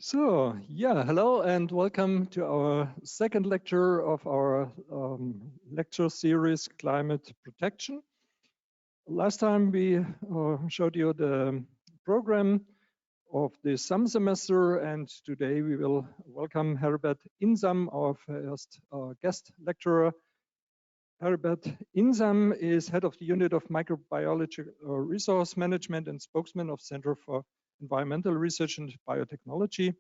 So, yeah, hello and welcome to our second lecture of our lecture series, Climate Protection. Last time we showed you the program of the summer semester, and today we will welcome Heribert Insam, our first guest lecturer. Heribert Insam is head of the unit of Microbiology Resource Management and spokesman of Center for Environmental Research and Biotechnology.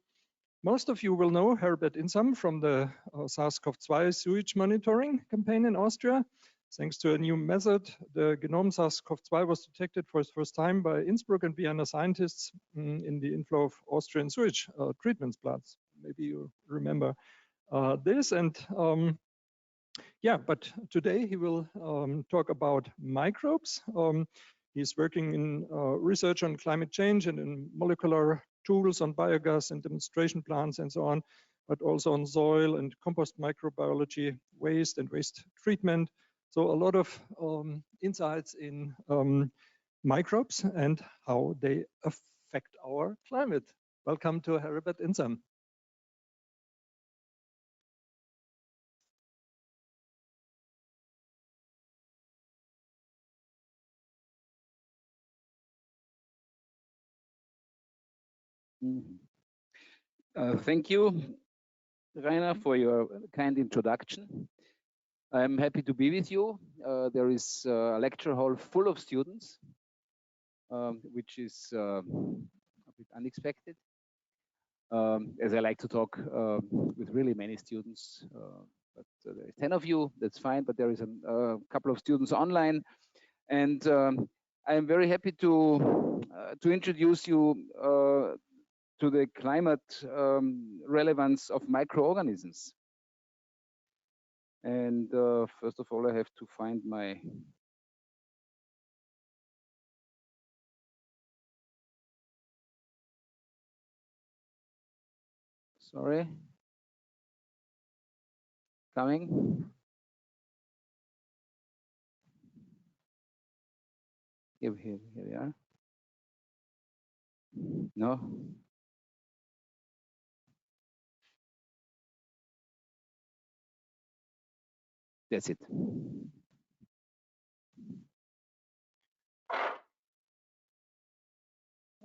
Most of you will know Heribert Insam from the SARS-CoV-2 sewage monitoring campaign in Austria. Thanks to a new method, the genome SARS-CoV-2 was detected for the first time by Innsbruck and Vienna scientists in the inflow of Austrian sewage treatment plants. Maybe you remember this. And yeah, but today he will talk about microbes. He's working in research on climate change and in molecular tools on biogas and demonstration plants and so on, but also on soil and compost microbiology, waste and waste treatment. So a lot of insights in microbes and how they affect our climate. Welcome to Heribert Insam. Thank you, Rainer, for your kind introduction. I'm happy to be with you. There is a lecture hall full of students, which is a bit unexpected, as I like to talk with really many students. But there's 10 of you, that's fine, but there is a couple of students online. And I'm very happy to introduce you to the climate relevance of microorganisms. And first of all, I have to find my coming. Here we are. No. That's it.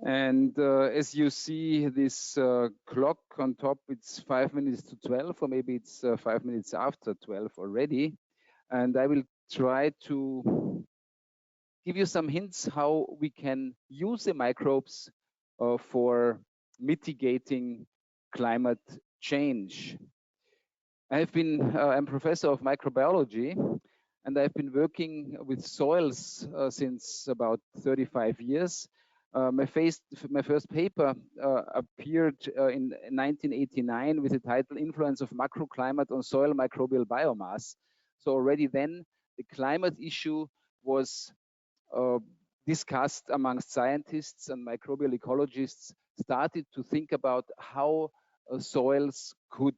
And as you see this clock on top, it's 5 minutes to 12, or maybe it's 5 minutes after 12 already. And I will try to give you some hints how we can use the microbes for mitigating climate change. I'm professor of microbiology, and I've been working with soils since about 35 years. My first paper appeared in 1989 with the title Influence of Macroclimate on Soil Microbial Biomass. So already then the climate issue was discussed amongst scientists, and microbial ecologists started to think about how soils could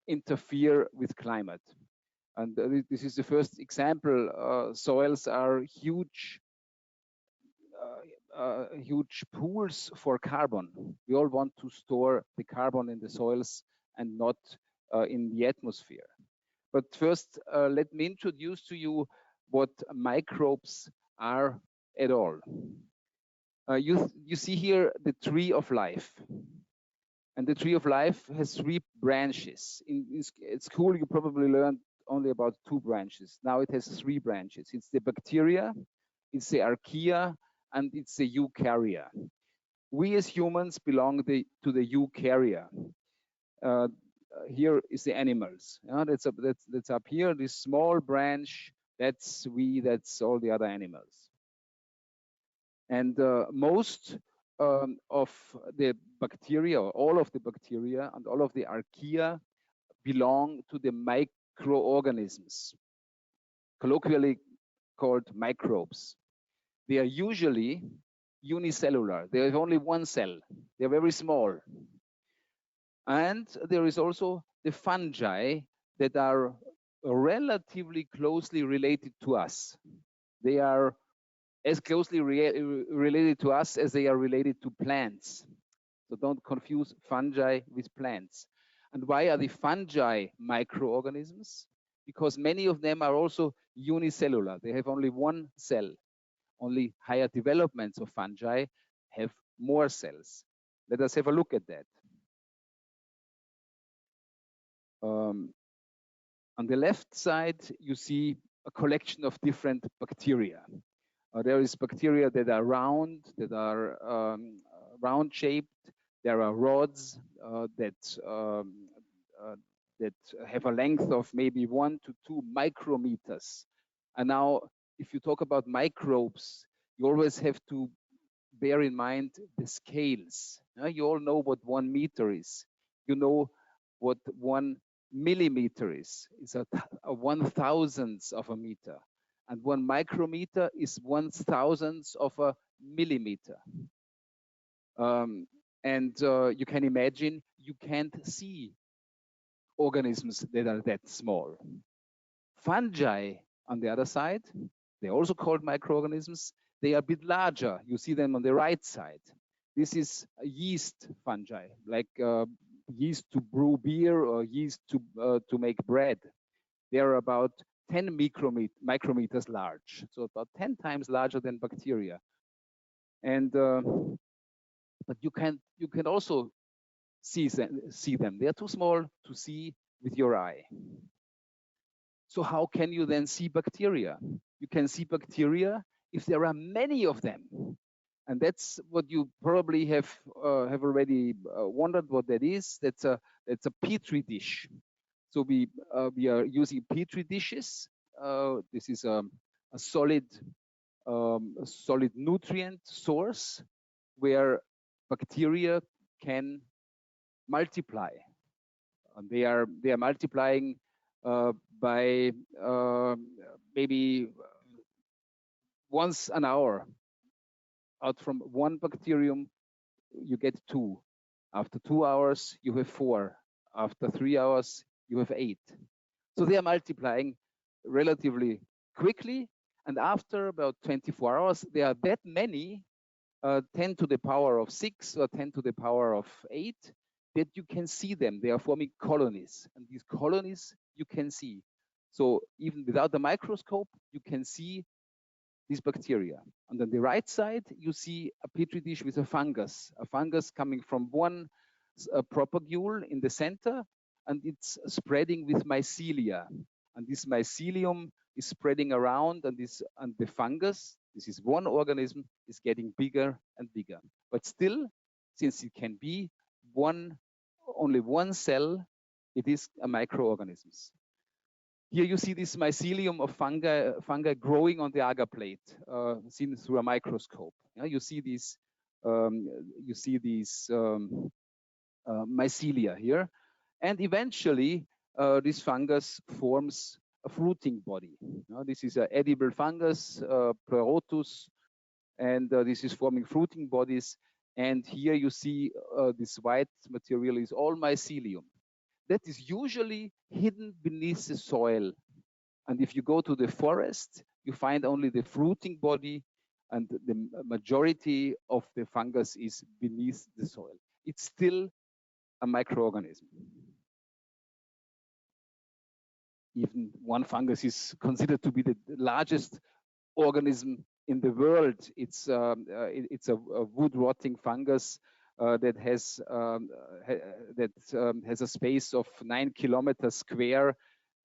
interfere with climate. And this is the first example. Soils are huge pools for carbon. We all want to store the carbon in the soils and not in the atmosphere. But first, let me introduce to you what microbes are at all. You see here the tree of life. And the tree of life has 3 branches. At school, you probably learned only about 2 branches. Now it has 3 branches. It's the bacteria, it's the archaea, and it's the eukarya. We as humans belong to the eukarya. Here is the animals. That's up here, this small branch, that's we, that's all the other animals. And most of the bacteria, or all of the bacteria and all of the archaea belong to the microorganisms, colloquially called microbes. They are usually unicellular. They have only 1 cell. They're very small. And there is also the fungi that are relatively closely related to us. They are as closely related to us as they are related to plants. So don't confuse fungi with plants. And why are the fungi microorganisms? Because many of them are also unicellular. They have only one cell. Only higher developments of fungi have more cells. Let us have a look at that. On the left side, you see a collection of different bacteria. There is bacteria that are round shaped. There are rods that have a length of maybe 1 to 2 micrometers. And now, if you talk about microbes, you always have to bear in mind the scales. You all know what 1 meter is. You know what 1 millimeter is. It's a 1,000th of a meter. And 1 micrometer is 1,000th of a millimeter. You can imagine you can't see organisms that are that small. Fungi, on the other side, they're also called microorganisms. They are a bit larger. You see them on the right side. This is a yeast fungi, like yeast to brew beer or yeast to make bread. They are about 10 micrometers large, so about 10 times larger than bacteria. And but you can also see them. They are too small to see with your eye. So how can you then see bacteria? You can see bacteria if there are many of them. And that's what you probably have already wondered what that is. That's a petri dish. So we are using petri dishes. This is a solid nutrient source where bacteria can multiply. And they are multiplying by maybe once an hour. Out from 1 bacterium, you get 2. After 2 hours, you have 4. After 3 hours, you have 8. So they are multiplying relatively quickly. And after about 24 hours, there are that many, 10 to the power of 6 or 10 to the power of 8, that you can see them. They are forming colonies. And these colonies you can see. So even without the microscope, you can see these bacteria. And on the right side, you see a petri dish with a fungus coming from one propagule in the center, and it's spreading with mycelia. And this mycelium is spreading around, and the fungus, this is one organism, is getting bigger and bigger. But still, since it can be only one cell, it is a microorganism. Here you see this mycelium of fungi growing on the agar plate, seen through a microscope. You see these mycelia here, and eventually this fungus forms a fruiting body. This is an edible fungus, Pleurotus, and this is forming fruiting bodies. And here you see this white material is all mycelium. That is usually hidden beneath the soil. And if you go to the forest, you find only the fruiting body, and the majority of the fungus is beneath the soil. It's still a microorganism. Even one fungus is considered to be the largest organism in the world. It's a wood rotting fungus that has a space of 9 kilometers square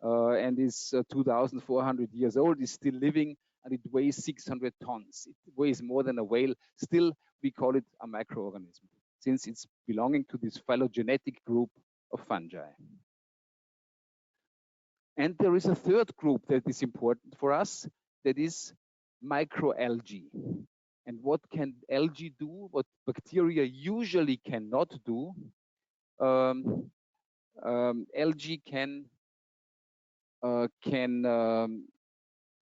and is 2,400 years old. Is still living, and it weighs 600 tons. It weighs more than a whale. Still, we call it a microorganism, since it's belonging to this phylogenetic group of fungi. And there is a third group that is important for us, that is microalgae. And what can algae do? What bacteria usually cannot do? Algae can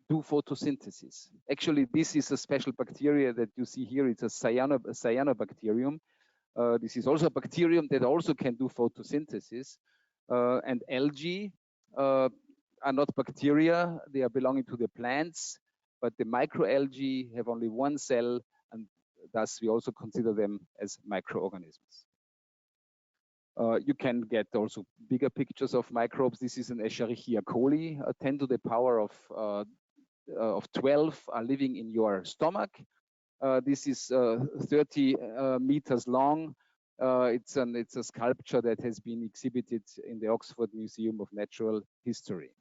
do photosynthesis. Actually, this is a special bacteria that you see here. It's a cyanobacterium. This is also a bacterium that also can do photosynthesis. And algae are not bacteria. They are belonging to the plants, but the microalgae have only one cell, and thus we also consider them as microorganisms. You can get also bigger pictures of microbes. This is an Escherichia coli, 10 to the power of 12 are living in your stomach. This is 30 meters long. It's a sculpture that has been exhibited in the Oxford Museum of Natural History.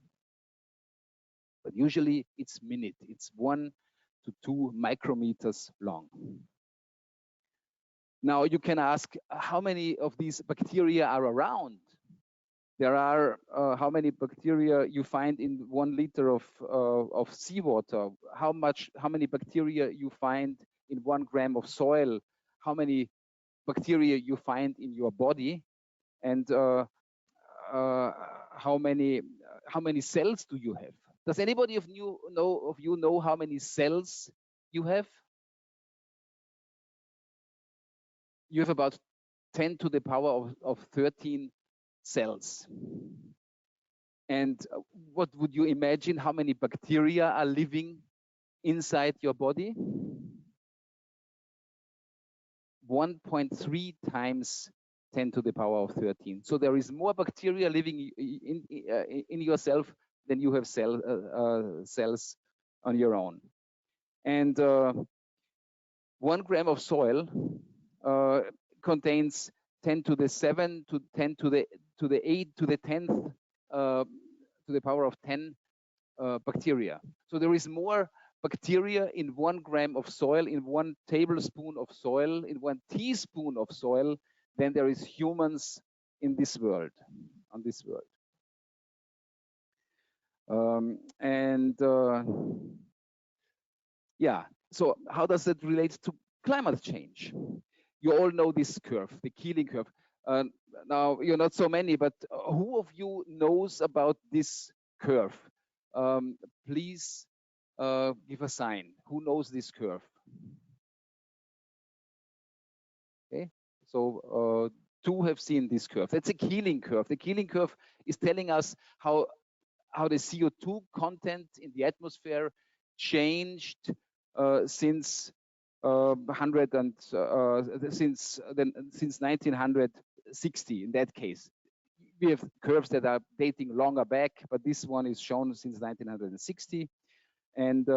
But usually it's minute. It's 1 to 2 micrometers long. Now you can ask how many of these bacteria are around. There are how many bacteria you find in 1 liter of seawater. How many bacteria you find in 1 gram of soil. How many bacteria you find in your body, and how many cells do you have? Does anybody of you know how many cells you have? You have about 10 to the power of 13 cells. And what would you imagine how many bacteria are living inside your body? 1.3 times 10 to the power of 13. So there is more bacteria living in yourself than you have cells on your own. And 1 gram of soil contains 10 to the 7 to 10 to the 8 to the 10th to the power of 10 bacteria. So there is more bacteria in 1 gram of soil, in 1 tablespoon of soil, in 1 teaspoon of soil than there is humans in this world, on this world. Yeah, so how does it relate to climate change? You all know this curve, the Keeling curve. Now, you're not so many, but who of you knows about this curve? Please give a sign. Who knows this curve? Okay, so 2 have seen this curve. That's a Keeling curve. The Keeling curve is telling us how the CO2 content in the atmosphere changed since 1960. In that case, we have curves that are dating longer back, but this one is shown since 1960, and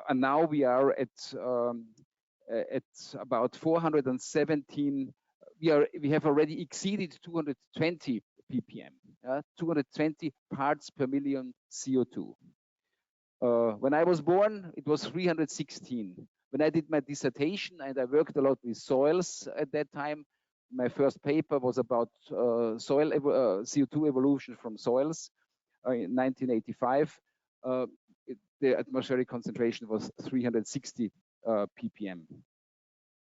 and now we are at about 417. We have already exceeded 220 ppm, 220 parts per million CO2. When I was born, it was 316. When I did my dissertation, and I worked a lot with soils at that time, my first paper was about soil CO2 evolution from soils in 1985. The atmospheric concentration was 360 ppm.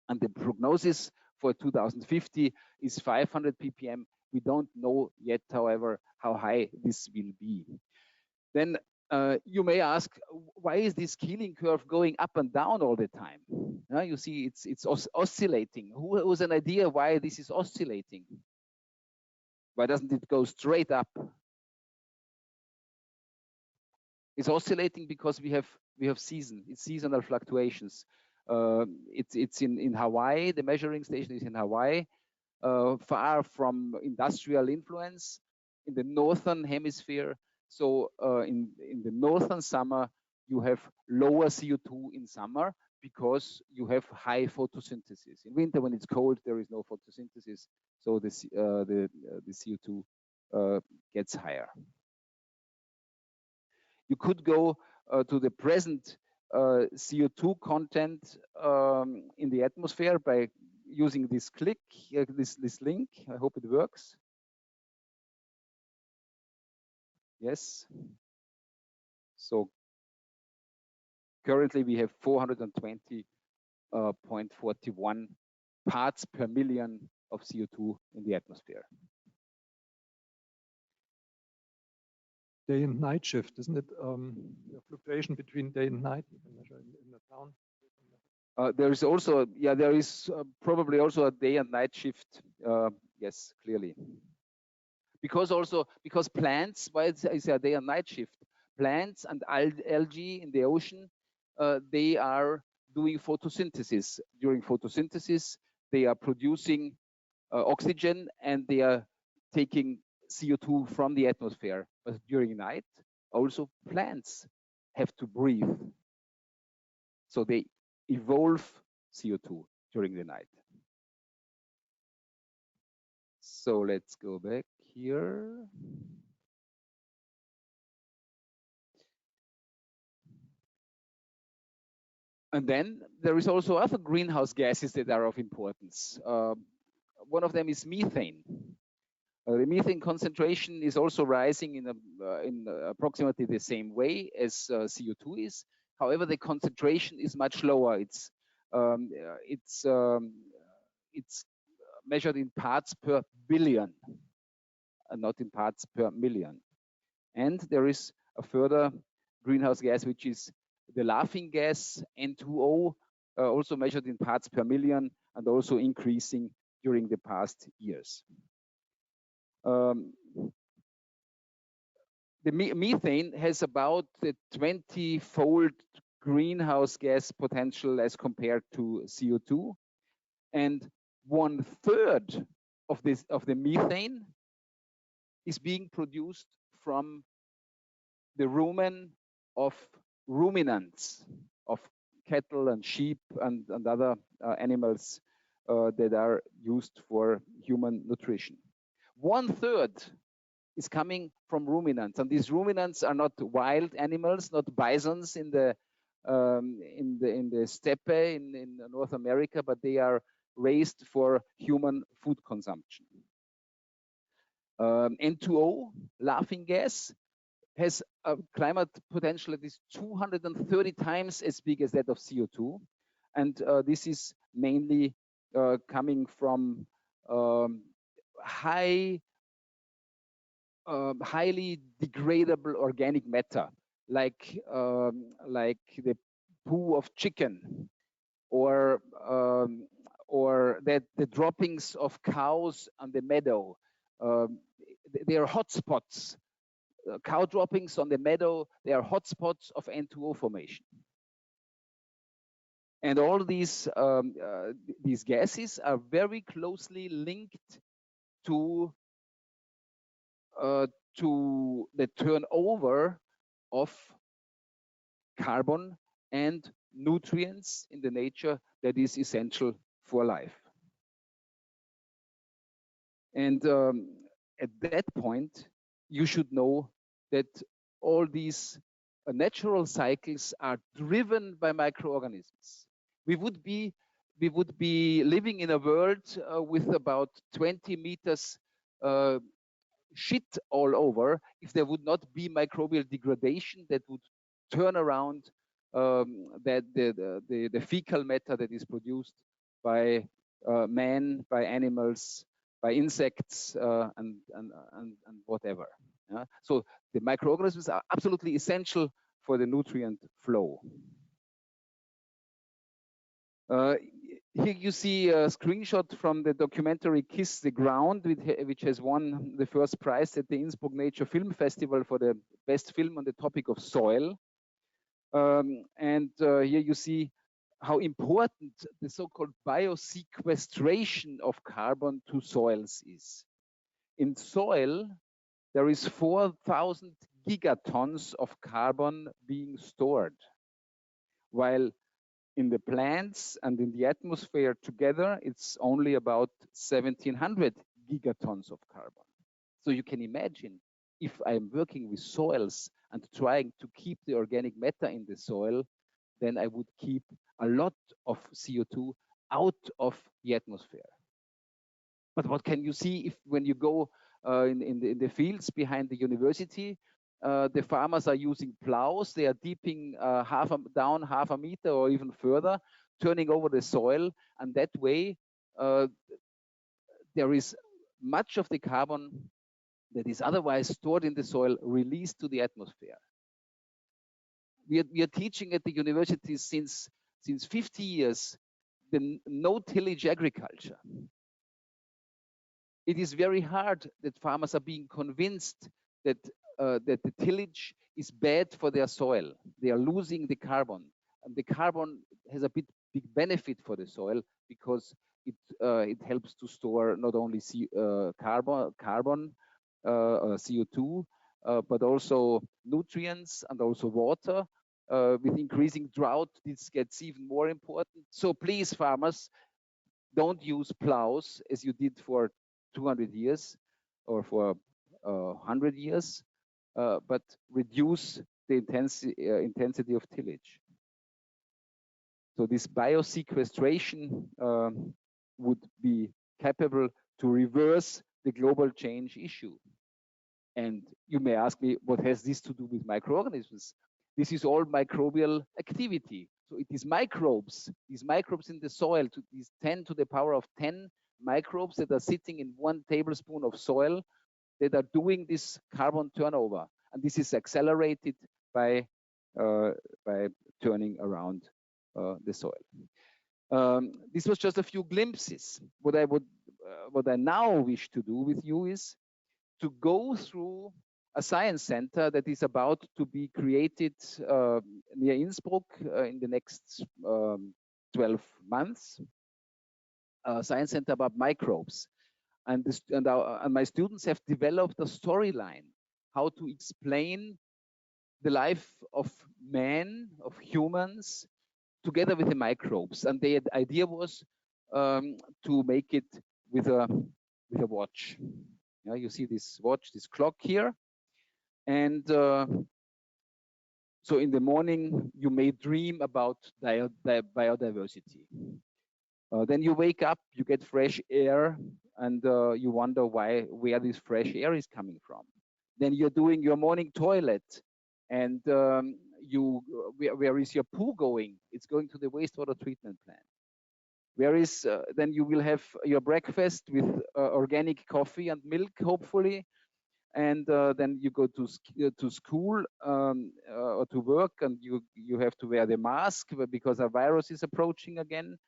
And the prognosis for 2050 is 500 ppm. We don't know yet, however, how high this will be. Then you may ask, why is this Keeling curve going up and down all the time? You see, it's oscillating. Who has an idea why this is oscillating? Why doesn't it go straight up? It's oscillating because we have seasonal fluctuations. It's in Hawaii. The measuring station is in Hawaii, far from industrial influence in the northern hemisphere. So in the northern summer, you have lower CO2 in summer because you have high photosynthesis. In winter, when it's cold, there is no photosynthesis, so the CO2 gets higher. You could go to the present CO2 content in the atmosphere by using this this link. I hope it works. Yes. So currently we have 420.41 parts per million of CO2 in the atmosphere. Day and night shift, isn't it? The fluctuation between day and night you can measure in the town. There is also, there is probably also a day and night shift. Yes, clearly. Because plants, why is there a day and night shift? Plants and algae in the ocean, they are doing photosynthesis. During photosynthesis, they are producing oxygen and they are taking CO2 from the atmosphere. But during night, also plants have to breathe. So they evolve CO2 during the night. So let's go back here. And then there is also other greenhouse gases that are of importance. One of them is methane. The methane concentration is also rising in approximately the same way as CO2 is. However, the concentration is much lower. It's measured in parts per billion, and not in parts per million. And there is a further greenhouse gas, which is the laughing gas, N2O, also measured in parts per million and also increasing during the past years. The methane has about the 20-fold greenhouse gas potential as compared to CO2, and 1/3 of the methane is being produced from the rumen of ruminants, of cattle and sheep and other animals that are used for human nutrition. 1/3 is coming from ruminants, and these ruminants are not wild animals, not bisons in the steppe in North America, but they are raised for human food consumption. N2O, laughing gas, has a climate potential that is 230 times as big as that of CO2, and this is mainly coming from highly degradable organic matter, like the poo of chicken, or that the droppings of cows on the meadow. They are hotspots. Cow droppings on the meadow, they are hotspots of N2O formation. And all these gases are very closely linked to the turnover of carbon and nutrients in the nature that is essential for life. And at that point, you should know that all these natural cycles are driven by microorganisms. We would be living in a world with about 20 meters shit all over if there would not be microbial degradation that would turn around the fecal matter that is produced by man, by animals, by insects, and whatever. Yeah? So the microorganisms are absolutely essential for the nutrient flow. Here you see a screenshot from the documentary Kiss the Ground, which has won the first prize at the Innsbruck Nature Film Festival for the best film on the topic of soil. Here you see how important the so-called biosequestration of carbon to soils is. In soil, there is 4,000 gigatons of carbon being stored, while in the plants and in the atmosphere together, it's only about 1,700 gigatons of carbon. So you can imagine if I'm working with soils and trying to keep the organic matter in the soil, then I would keep a lot of CO2 out of the atmosphere. But what can you see if when you go in the fields behind the university, the farmers are using plows, they are deeping down half a meter or even further, turning over the soil, and that way there is much of the carbon that is otherwise stored in the soil released to the atmosphere. We are teaching at the university since 50 years the no-tillage agriculture. It is very hard that farmers are being convinced that that the tillage is bad for their soil. They are losing the carbon, and the carbon has a big benefit for the soil because it helps to store not only carbon, CO2, but also nutrients and also water. With increasing drought, this gets even more important. So please, farmers, don't use plows as you did for 200 years or for 100 years, but reduce the intensity of tillage. So this biosequestration would be capable to reverse the global change issue. And you may ask me, what has this to do with microorganisms? This is all microbial activity. So it is microbes, these microbes in the soil, these 10 to the power of 10 microbes that are sitting in 1 tablespoon of soil that are doing this carbon turnover. And this is accelerated by turning around the soil. This was just a few glimpses. What I now wish to do with you is to go through a science center that is about to be created near Innsbruck in the next 12 months. A science center about microbes. And my students have developed a storyline how to explain the life of man, of humans, together with the microbes. And the idea was to make it with a watch. Yeah, you see this watch, this clock here. And so in the morning, you may dream about biodiversity. Then you wake up, you get fresh air, and you wonder where this fresh air is coming from. Then you're doing your morning toilet, and where is your poo going? It's going to the wastewater treatment plant. Then you will have your breakfast with organic coffee and milk, hopefully, and then you go to school or to work, and you have to wear the mask because a virus is approaching again.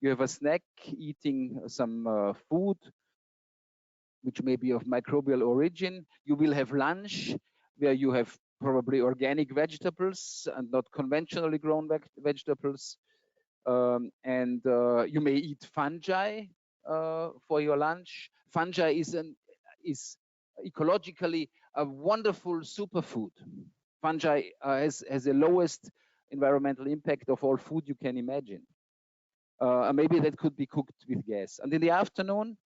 You have a snack, eating some food, which may be of microbial origin. You will have lunch, where you have probably organic vegetables and not conventionally grown vegetables. And you may eat fungi for your lunch. Fungi is ecologically a wonderful superfood. Fungi has the lowest environmental impact of all food you can imagine. Maybe that could be cooked with gas. And in the afternoon,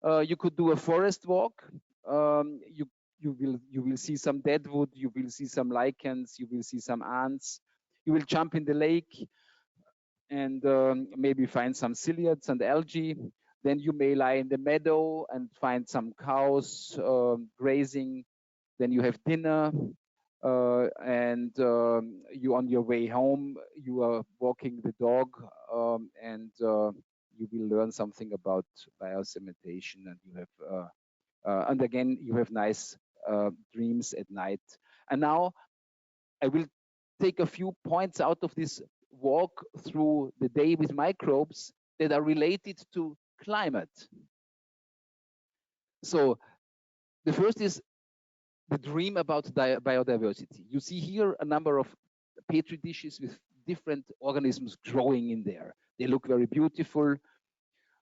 you could do a forest walk. You will see some deadwood, you will see some lichens, you will see some ants. You will jump in the lake and maybe find some ciliates and algae. Then you may lie in the meadow and find some cows grazing. Then you have dinner, and you on your way home, you are walking the dog, and you will learn something about biosegmentation, and you have and again you have nice dreams at night. And now I will take a few points out of this walk through the day with microbes that are related to climate. So the first is the dream about biodiversity. You see here a number of petri dishes with different organisms growing in there. They look very beautiful,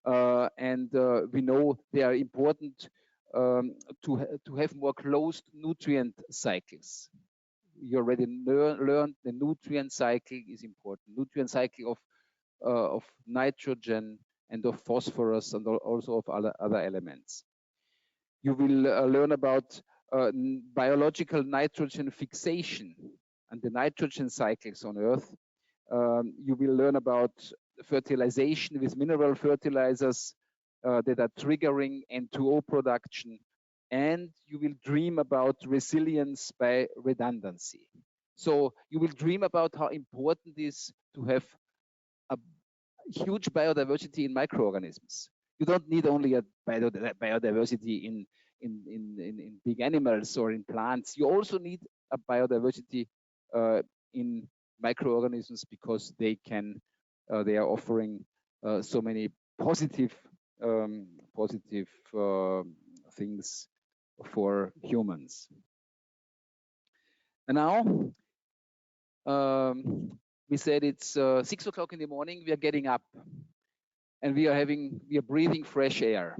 and we know they are important to have more closed nutrient cycles. You already learned the nutrient cycle is important. Nutrient cycle of nitrogen and of phosphorus and also of other elements. You will learn about biological nitrogen fixation and the nitrogen cycles on Earth. You will learn about fertilization with mineral fertilizers that are triggering N2O production. And you will dream about resilience by redundancy. So you will dream about how important it is to have a huge biodiversity in microorganisms. You don't need only a biodiversity in big animals or in plants. You also need a biodiversity in microorganisms because they are offering so many positive things for humans. And now we said it's 6 o'clock in the morning. We are getting up. and we are breathing fresh air.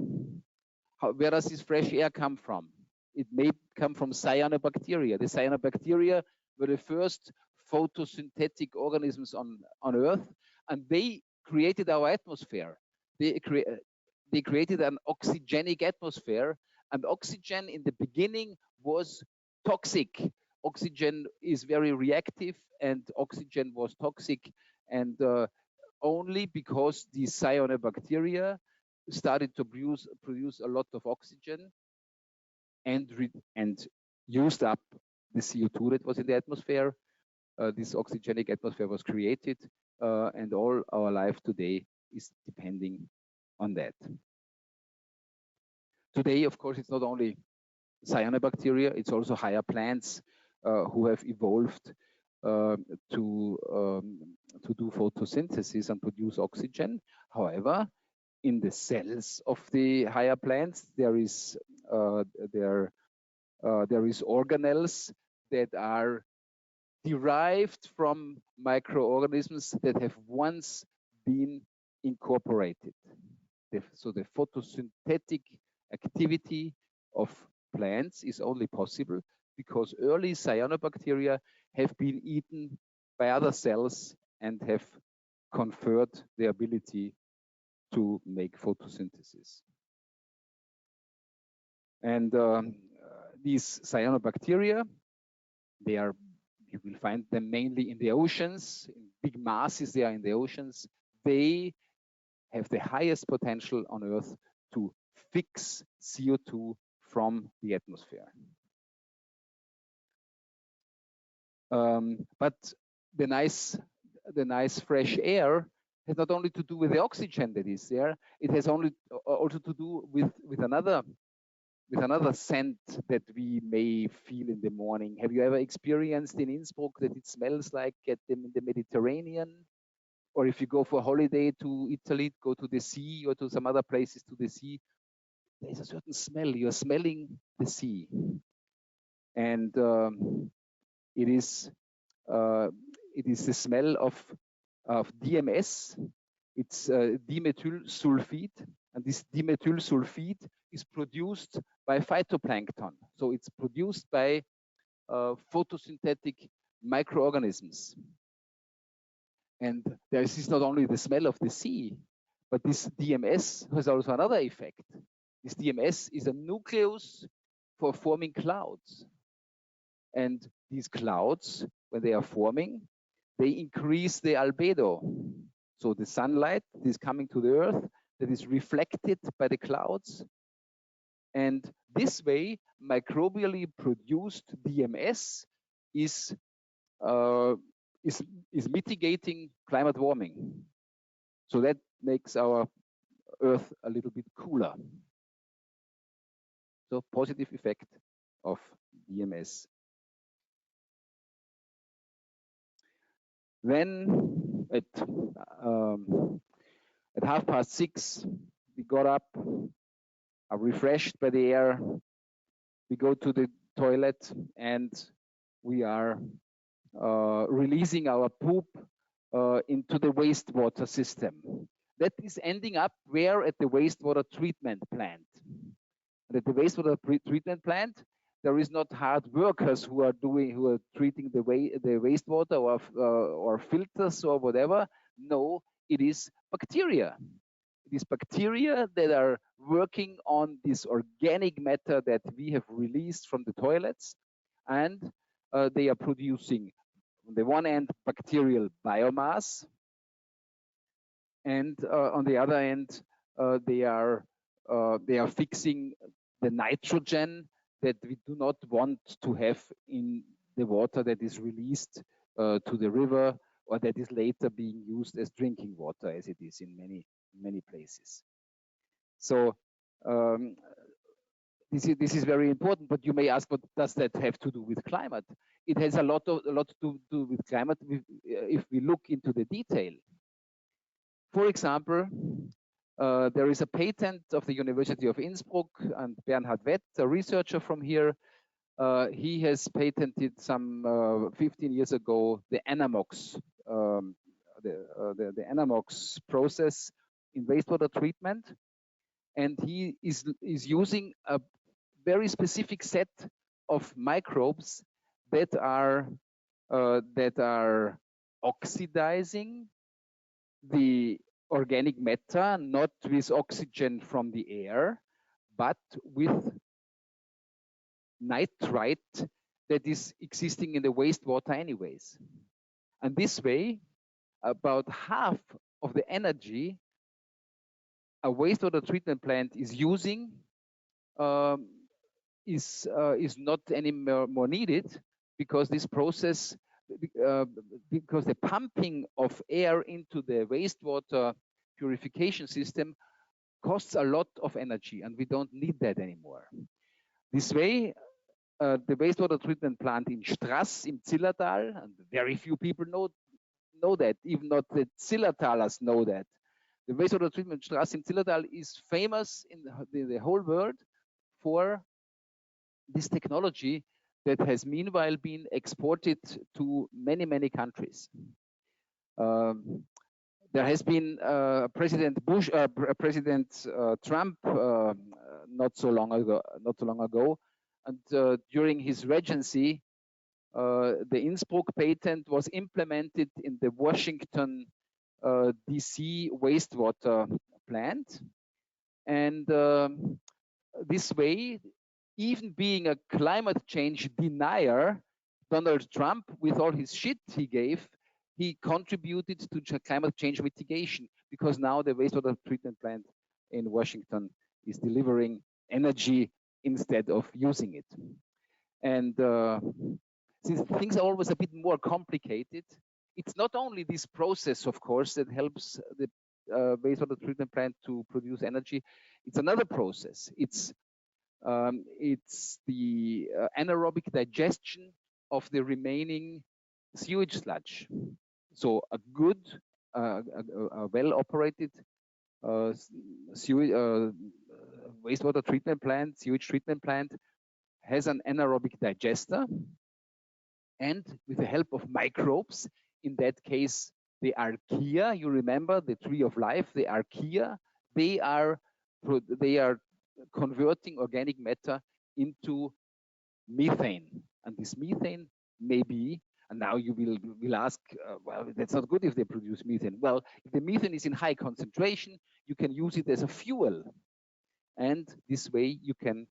Where does this fresh air come from? It may come from cyanobacteria. The cyanobacteria were the first photosynthetic organisms on Earth, and they created our atmosphere. They created an oxygenic atmosphere, and oxygen in the beginning was toxic. Oxygen is very reactive, and oxygen was toxic, and only because the cyanobacteria started to produce a lot of oxygen and used up the CO2 that was in the atmosphere. This oxygenic atmosphere was created, and all our life today is depending on that. Today, of course, it's not only cyanobacteria, it's also higher plants who have evolved to do photosynthesis and produce oxygen. However, in the cells of the higher plants, there is organelles that are derived from microorganisms that have once been incorporated. So the photosynthetic activity of plants is only possible because early cyanobacteria have been eaten by other cells and have conferred the ability to make photosynthesis. And these cyanobacteria, you will find them mainly in the oceans, in big masses they are in the oceans. They have the highest potential on Earth to fix CO2 from the atmosphere. But the nice fresh air has not only to do with the oxygen that is there, it has also to do with another scent that we may feel in the morning. Have you ever experienced in Innsbruck that it smells like in the Mediterranean? Or if you go for a holiday to Italy, go to the sea or to some other places to the sea, there's a certain smell. You're smelling the sea. And it is the smell of DMS. It's dimethyl sulfide, and this dimethyl sulfide is produced by phytoplankton. So it's produced by photosynthetic microorganisms. And this is not only the smell of the sea, but this DMS has also another effect. This DMS is a nucleus for forming clouds. And these clouds, when they are forming, they increase the albedo. So the sunlight is coming to the Earth that is reflected by the clouds. And this way, microbially produced DMS is mitigating climate warming. So that makes our Earth a little bit cooler. So positive effect of DMS. Then at 6:30, we got up, are refreshed by the air. We go to the toilet and we are releasing our poop into the wastewater system. That is ending up where? At the wastewater treatment plant. And at the wastewater treatment plant, there is not hard workers who are treating the wastewater or filters or whatever. No, it is bacteria. It is bacteria that are working on this organic matter that we have released from the toilets, and they are producing, on the one end, bacterial biomass, and on the other end, they are fixing the nitrogen that we do not want to have in the water that is released to the river, or that is later being used as drinking water, as it is in many places. So this is very important. But you may ask, what does that have to do with climate? It has a lot to do with climate if we look into the detail. For example, there is a patent of the University of Innsbruck, and Bernhard Wett, a researcher from here, he has patented some 15 years ago the Anamox, the Anamox process in wastewater treatment, and he is using a very specific set of microbes that are oxidizing the organic matter, not with oxygen from the air, but with nitrite that is existing in the wastewater anyways. And this way, about half of the energy a wastewater treatment plant is using is not anymore needed, because this process, because the pumping of air into the wastewater purification system costs a lot of energy, and we don't need that anymore. This way, the wastewater treatment plant in Strass im Zillertal, and very few people know that, even not the Zillertalers know that. The wastewater treatment Strass im Zillertal is famous in the whole world for this technology that has meanwhile been exported to many, many countries. There has been President Trump not so long ago, and during his regency, the Innsbruck patent was implemented in the Washington DC wastewater plant, and this way, even being a climate change denier, Donald Trump, with all his shit he gave, he contributed to climate change mitigation, because now the wastewater treatment plant in Washington is delivering energy instead of using it. And since things are always a bit more complicated, it's not only this process, of course, that helps the wastewater treatment plant to produce energy. It's another process. It's the anaerobic digestion of the remaining sewage sludge. So a good, well-operated wastewater treatment plant, sewage treatment plant, has an anaerobic digester, and with the help of microbes, in that case, the archaea, you remember the tree of life, the archaea, they are converting organic matter into methane. And this methane may be, and now you will ask, well, that's not good if they produce methane. Well, if the methane is in high concentration, you can use it as a fuel. And this way you can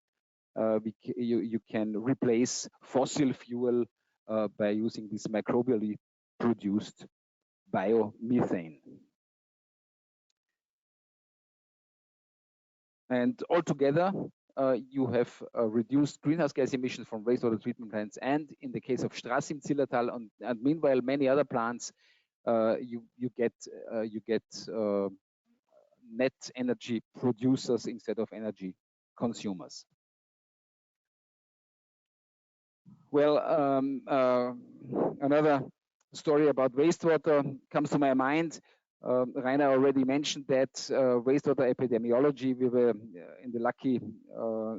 replace fossil fuel by using this microbially produced biomethane. And altogether, you have reduced greenhouse gas emissions from wastewater treatment plants, and in the case of Strass im Zillertal, and meanwhile many other plants, you get net energy producers instead of energy consumers. Well, another story about wastewater comes to my mind. Rainer already mentioned that wastewater epidemiology, we were in the lucky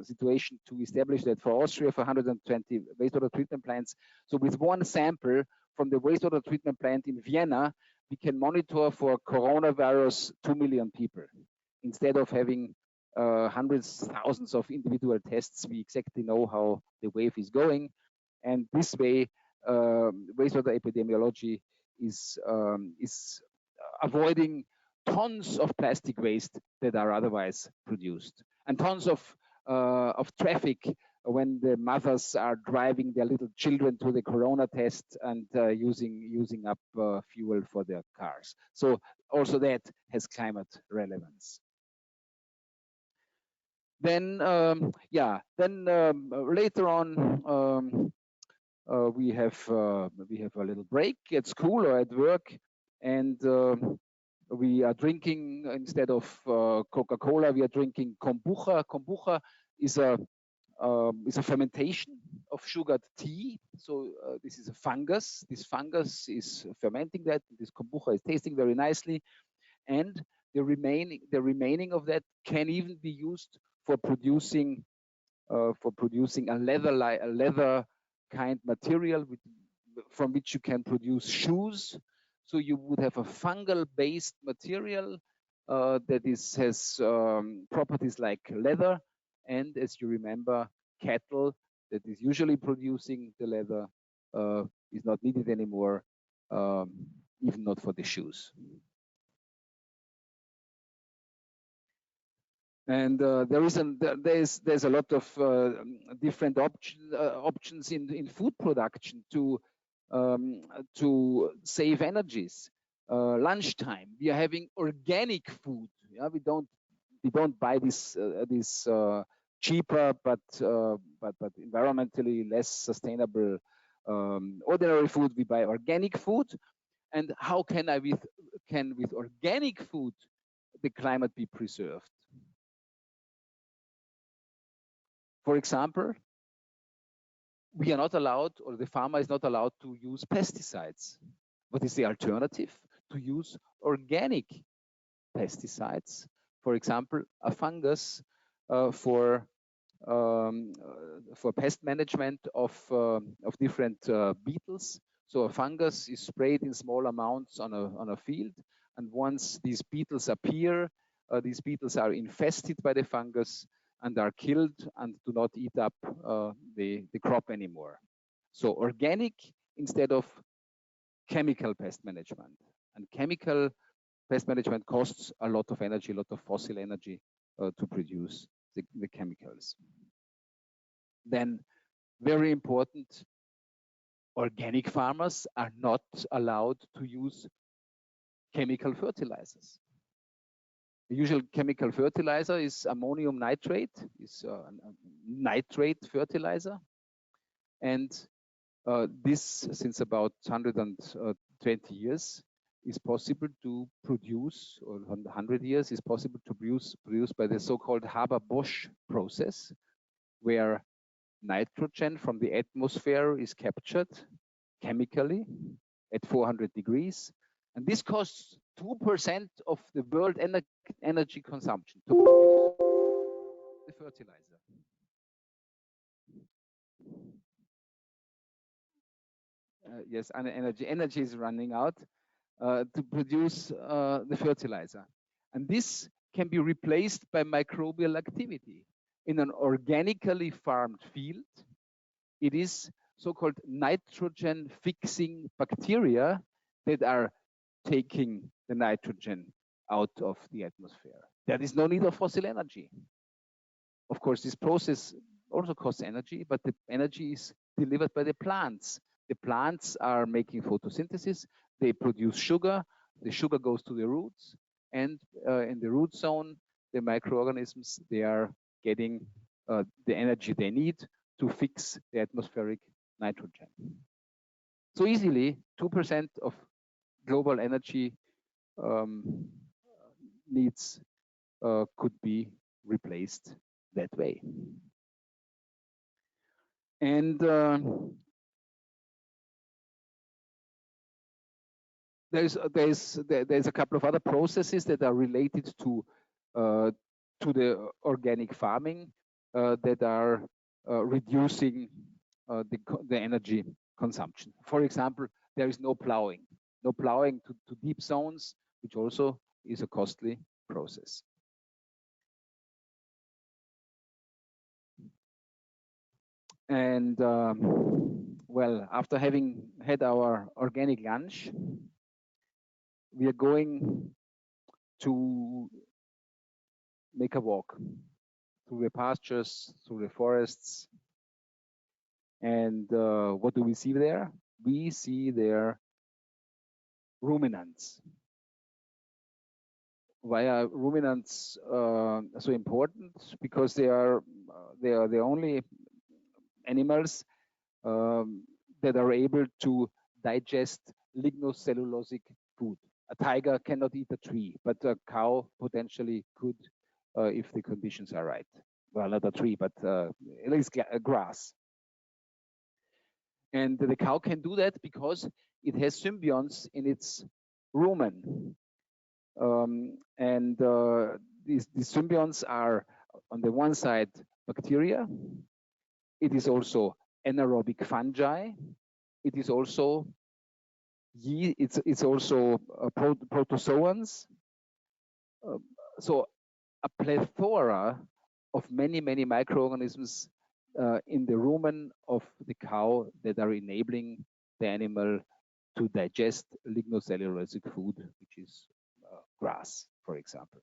situation to establish that for Austria for 120 wastewater treatment plants. So with one sample from the wastewater treatment plant in Vienna, we can monitor for coronavirus 2 million people. Instead of having hundreds, thousands of individual tests, we exactly know how the wave is going. And this way, wastewater epidemiology is avoiding tons of plastic waste that are otherwise produced, and tons of traffic when the mothers are driving their little children to the corona test and using up fuel for their cars. So also that has climate relevance. Then later on we have a little break at school or at work, and we are drinking, instead of Coca-Cola, we are drinking kombucha. Kombucha is a fermentation of sugared tea. So this is a fungus. This fungus is fermenting that. This kombucha is tasting very nicely, and the remaining of that can even be used for producing a leather kind material from which you can produce shoes. So you would have a fungal based material that has properties like leather, and as you remember, cattle that is usually producing the leather is not needed anymore, even not for the shoes. And there's a lot of different options in food production to save energies. Lunchtime, we are having organic food. Yeah, we don't buy this cheaper but environmentally less sustainable ordinary food. We buy organic food. And how can with organic food the climate be preserved? For example, we are not allowed, or the farmer is not allowed to use pesticides. What is the alternative? To use organic pesticides. For example, a fungus for pest management of different beetles. So a fungus is sprayed in small amounts on a field, and once these beetles appear, these beetles are infested by the fungus and are killed and do not eat up the crop anymore. So organic instead of chemical pest management. And chemical pest management costs a lot of energy, a lot of fossil energy to produce the chemicals. Then, very important, organic farmers are not allowed to use chemical fertilizers. The usual chemical fertilizer is ammonium nitrate, is a nitrate fertilizer. And this, since about 120 years, is possible to produce, or 100 years, is possible to produce by the so-called Haber-Bosch process, where nitrogen from the atmosphere is captured chemically at 400 degrees. And this costs 2% of the world energy consumption to produce the fertilizer. Yes, energy is running out to produce the fertilizer. And this can be replaced by microbial activity. In an organically farmed field, it is so-called nitrogen fixing bacteria that are taking the nitrogen out of the atmosphere. There is no need of fossil energy. Of course, this process also costs energy, but the energy is delivered by the plants. The plants are making photosynthesis. They produce sugar. The sugar goes to the roots. And in the root zone, the microorganisms, they are getting the energy they need to fix the atmospheric nitrogen. So easily, 2% of global energy needs could be replaced that way. And there's a couple of other processes that are related to the organic farming that are reducing the energy consumption. For example, there is no plowing to deep zones, which also is a costly process. And well, after having had our organic lunch, we are going to make a walk through the pastures, through the forests. And what do we see there? We see there ruminants. Why are ruminants so important? Because they are the only animals that are able to digest lignocellulosic food. A tiger cannot eat a tree, but a cow potentially could if the conditions are right. Well, not a tree, but at least grass. And the cow can do that because it has symbionts in its rumen. These symbionts are, on the one side, bacteria. It is also anaerobic fungi. It is also protozoans. So a plethora of many microorganisms in the rumen of the cow that are enabling the animal to digest lignocellulosic food, which is grass, for example.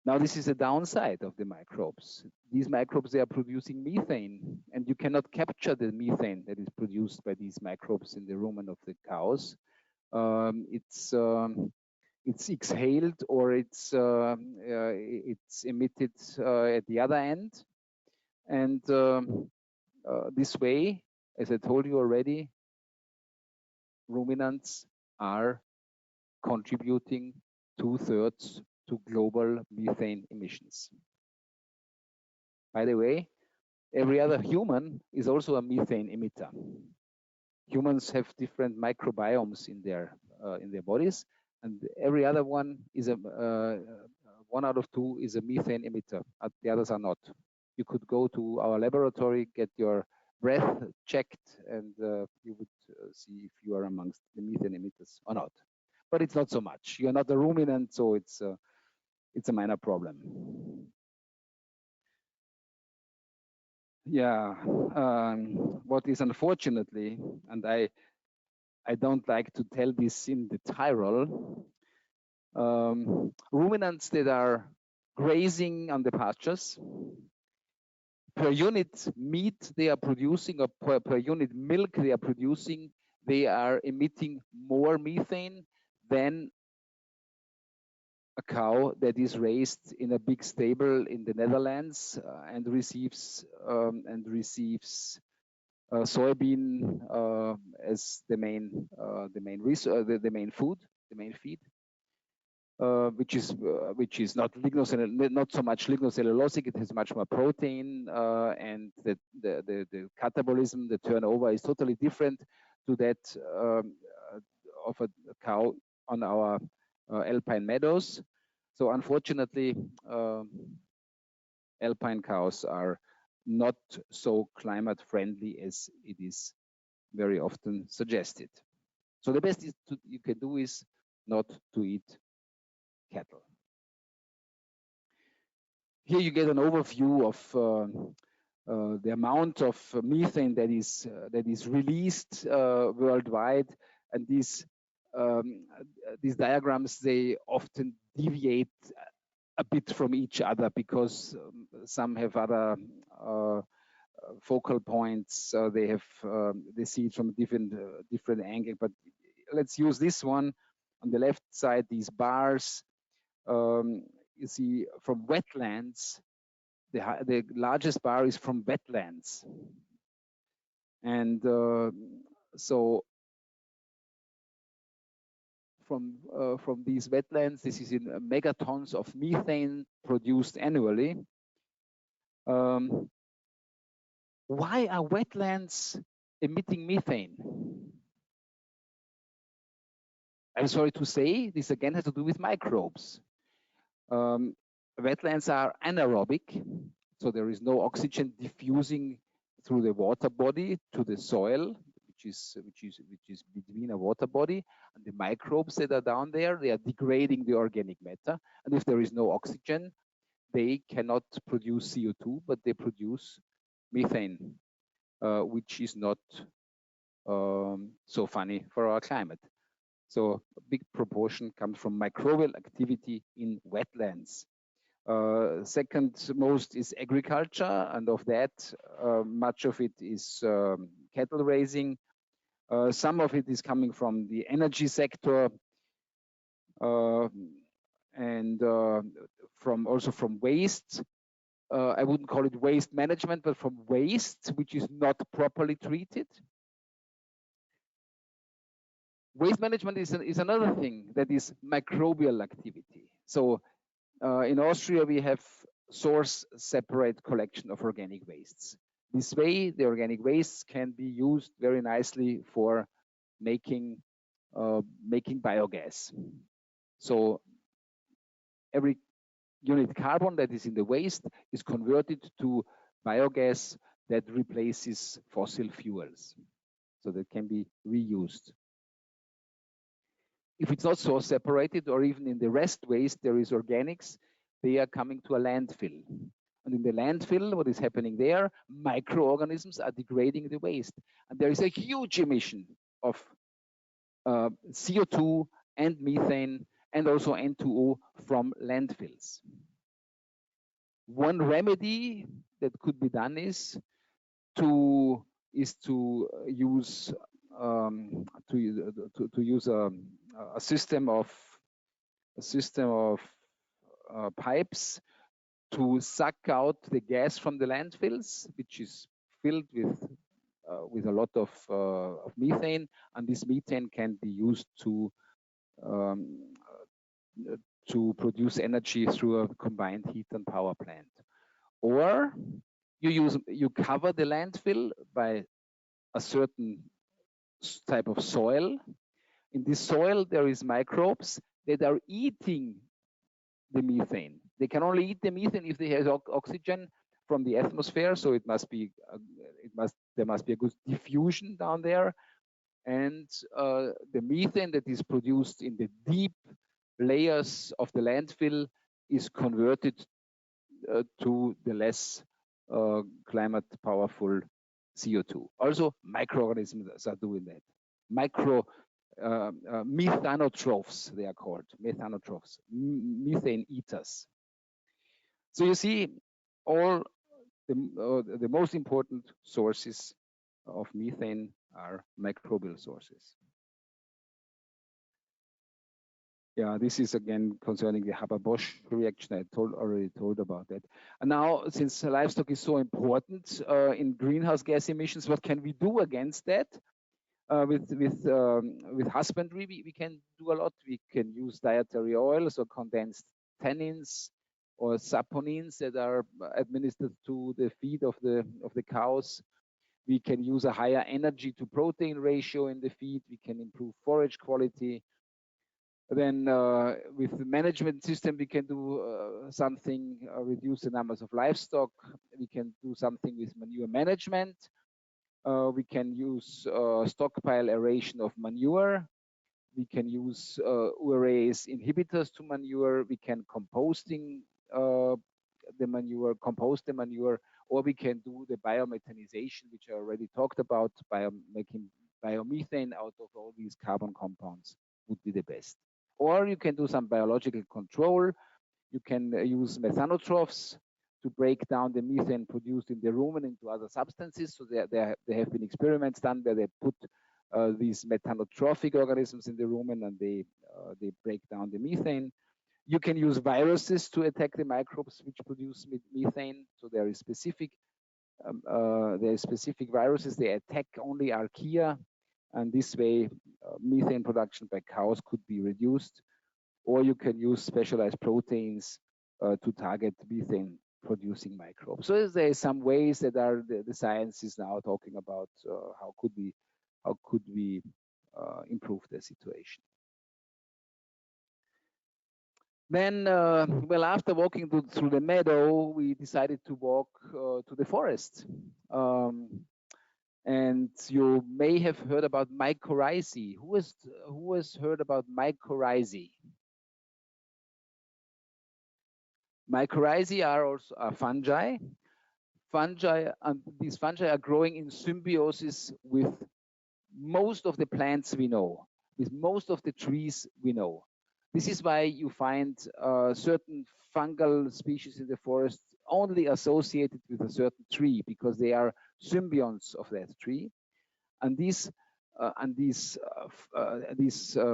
Now, this is a downside of the microbes. These microbes, they are producing methane, and you cannot capture the methane that is produced by these microbes in the rumen of the cows. It's exhaled or it's emitted at the other end. And this way, as I told you already, ruminants are contributing 2/3 to global methane emissions. By the way, every other human is also a methane emitter. Humans have different microbiomes in their bodies, and every other one is a 1 out of 2 is a methane emitter. The others are not. You could go to our laboratory, get your breath checked, and you would see if you are amongst the methane emitters or not. But it's not so much. You're not a ruminant, so it's a minor problem. Yeah, what is unfortunately, and I don't like to tell this in the Tyrol, ruminants that are grazing on the pastures, per unit meat they are producing, or per unit milk they are producing, they are emitting more methane than a cow that is raised in a big stable in the Netherlands and receives soybean as the main food, the main feed, which is not so much lignocellulosic. It has much more protein, and the catabolism, the turnover, is totally different to that of a cow on our alpine meadows. So unfortunately, alpine cows are not so climate friendly as it is very often suggested. So the best you can do is not to eat cattle. Here you get an overview of the amount of methane that is released worldwide, and these diagrams, they often deviate a bit from each other because some have other focal points. They see it from a different angle. But let's use this one. On the left side, these bars, you see from wetlands. The largest bar is from wetlands, and so from these wetlands, this is in megatons of methane produced annually. Why are wetlands emitting methane? I'm sorry to say, this again has to do with microbes. Wetlands are anaerobic, so there is no oxygen diffusing through the water body to the soil, which is between a water body, and the microbes that are down there, they are degrading the organic matter. And if there is no oxygen, they cannot produce CO2, but they produce methane, which is not so funny for our climate. So a big proportion comes from microbial activity in wetlands. Second most is agriculture, and of that, much of it is cattle raising. Some of it is coming from the energy sector, and also from waste. I wouldn't call it waste management, but from waste which is not properly treated. Waste management is another thing that is microbial activity. So in Austria, we have source separate collection of organic wastes. This way, the organic wastes can be used very nicely for making biogas. So every unit carbon that is in the waste is converted to biogas that replaces fossil fuels. So that can be reused. if it's not so separated, or even in the rest waste, there is organics, they are coming to a landfill. And in the landfill, what is happening there? Microorganisms are degrading the waste. And there is a huge emission of CO2 and methane and also N2O from landfills. One remedy that could be done is to use a system of pipes to suck out the gas from the landfills, which is filled with a lot of methane, and this methane can be used to produce energy through a combined heat and power plant. Or you cover the landfill by a certain type of soil. In this soil, there is microbes that are eating the methane. They can only eat the methane if they have oxygen from the atmosphere. So there must be a good diffusion down there, and the methane that is produced in the deep layers of the landfill is converted to the less climate powerful CO2. Also, microorganisms are doing that. Methanotrophs, they are called, methanotrophs, methane eaters. So you see, all the most important sources of methane are microbial sources. Yeah, this is again concerning the Haber-Bosch reaction. I already told about that. And now, since livestock is so important in greenhouse gas emissions, what can we do against that? With husbandry, we can do a lot. We can use dietary oils or condensed tannins or saponins that are administered to the feed of the cows. We can use a higher energy to protein ratio in the feed. We can improve forage quality. Then with the management system, we can do something, reduce the numbers of livestock. We can do something with manure management. We can use stockpile aeration of manure. We can use urease inhibitors to manure. We can compost the manure, or we can do the biomethanization, which I already talked about, by making biomethane out of all these carbon compounds would be the best. Or you can do some biological control. You can use methanotrophs to break down the methane produced in the rumen into other substances. So there have been experiments done where they put these methanotrophic organisms in the rumen, and they break down the methane. You can use viruses to attack the microbes which produce methane. So there is specific viruses. They attack only archaea, and this way methane production by cows could be reduced. Or you can use specialized proteins to target methane producing microbes. So there are some ways that are the science is now talking about how could we improve the situation. Then, well, after walking through the meadow, we decided to walk to the forest. And you may have heard about mycorrhizae. Who has heard about mycorrhizae? Mycorrhizae are also fungi. And these fungi are growing in symbiosis with most of the plants we know, with most of the trees we know. This is why you find certain fungal species in the forest only associated with a certain tree, because they are symbionts of that tree. And these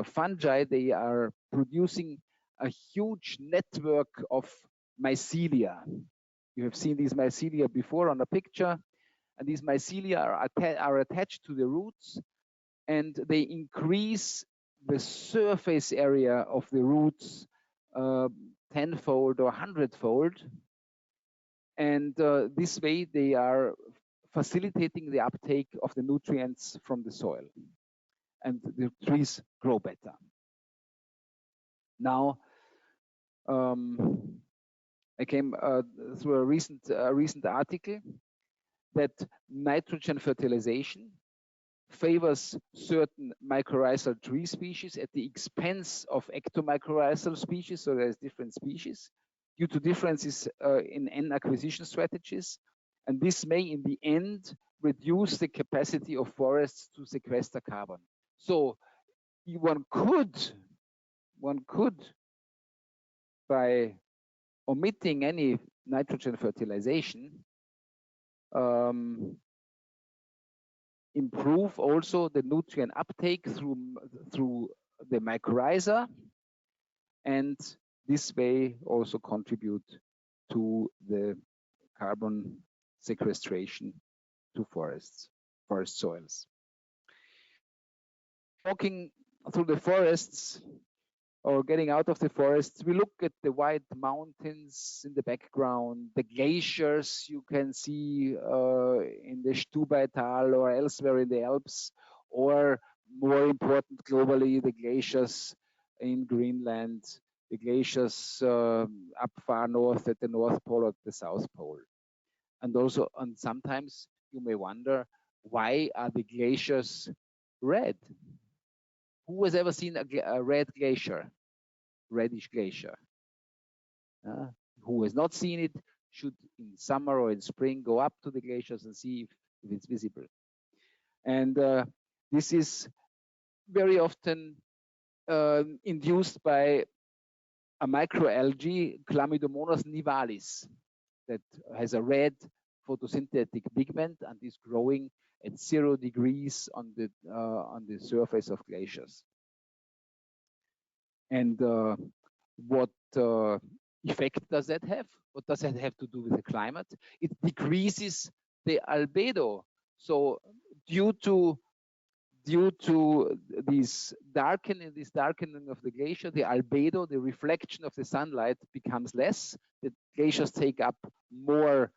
fungi, they are producing a huge network of mycelia. You have seen these mycelia before on a picture, and these mycelia are attached to the roots, and they increase the surface area of the roots tenfold or hundredfold. And this way they are facilitating the uptake of the nutrients from the soil, and the trees grow better. Now, I came through a recent article that nitrogen fertilization favors certain mycorrhizal tree species at the expense of ectomycorrhizal species, so there's different species, due to differences in N acquisition strategies. And this may, in the end, reduce the capacity of forests to sequester carbon. So one could, by omitting any nitrogen fertilization, improve also the nutrient uptake through the mycorrhiza, and this way also contribute to the carbon sequestration to forest soils. Walking through the forests or getting out of the forests, we look at the white mountains in the background, the glaciers you can see in the Stubaital or elsewhere in the Alps, or more important globally, the glaciers in Greenland, the glaciers up far north at the North Pole or the South Pole. And sometimes you may wonder, why are the glaciers red? Who has ever seen a red glacier, reddish glacier? Who has not seen it should in summer or in spring go up to the glaciers and see if it's visible. And this is very often induced by a microalgae, Chlamydomonas nivalis, that has a red photosynthetic pigment and is growing at 0 degrees on the surface of glaciers. And what effect does that have? What does that have to do with the climate? It decreases the albedo. So due to this darkening of the glacier, the albedo, the reflection of the sunlight, becomes less. The glaciers take up more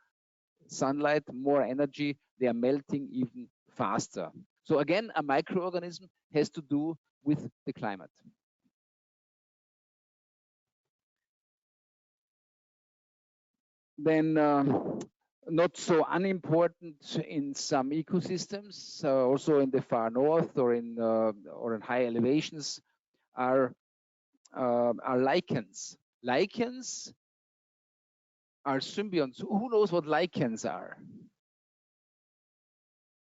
sunlight, more energy. They are melting even faster. So again, a microorganism has to do with the climate. Then not so unimportant in some ecosystems, also in the far north or in high elevations, are lichens. Lichens are symbionts. Who knows what lichens are?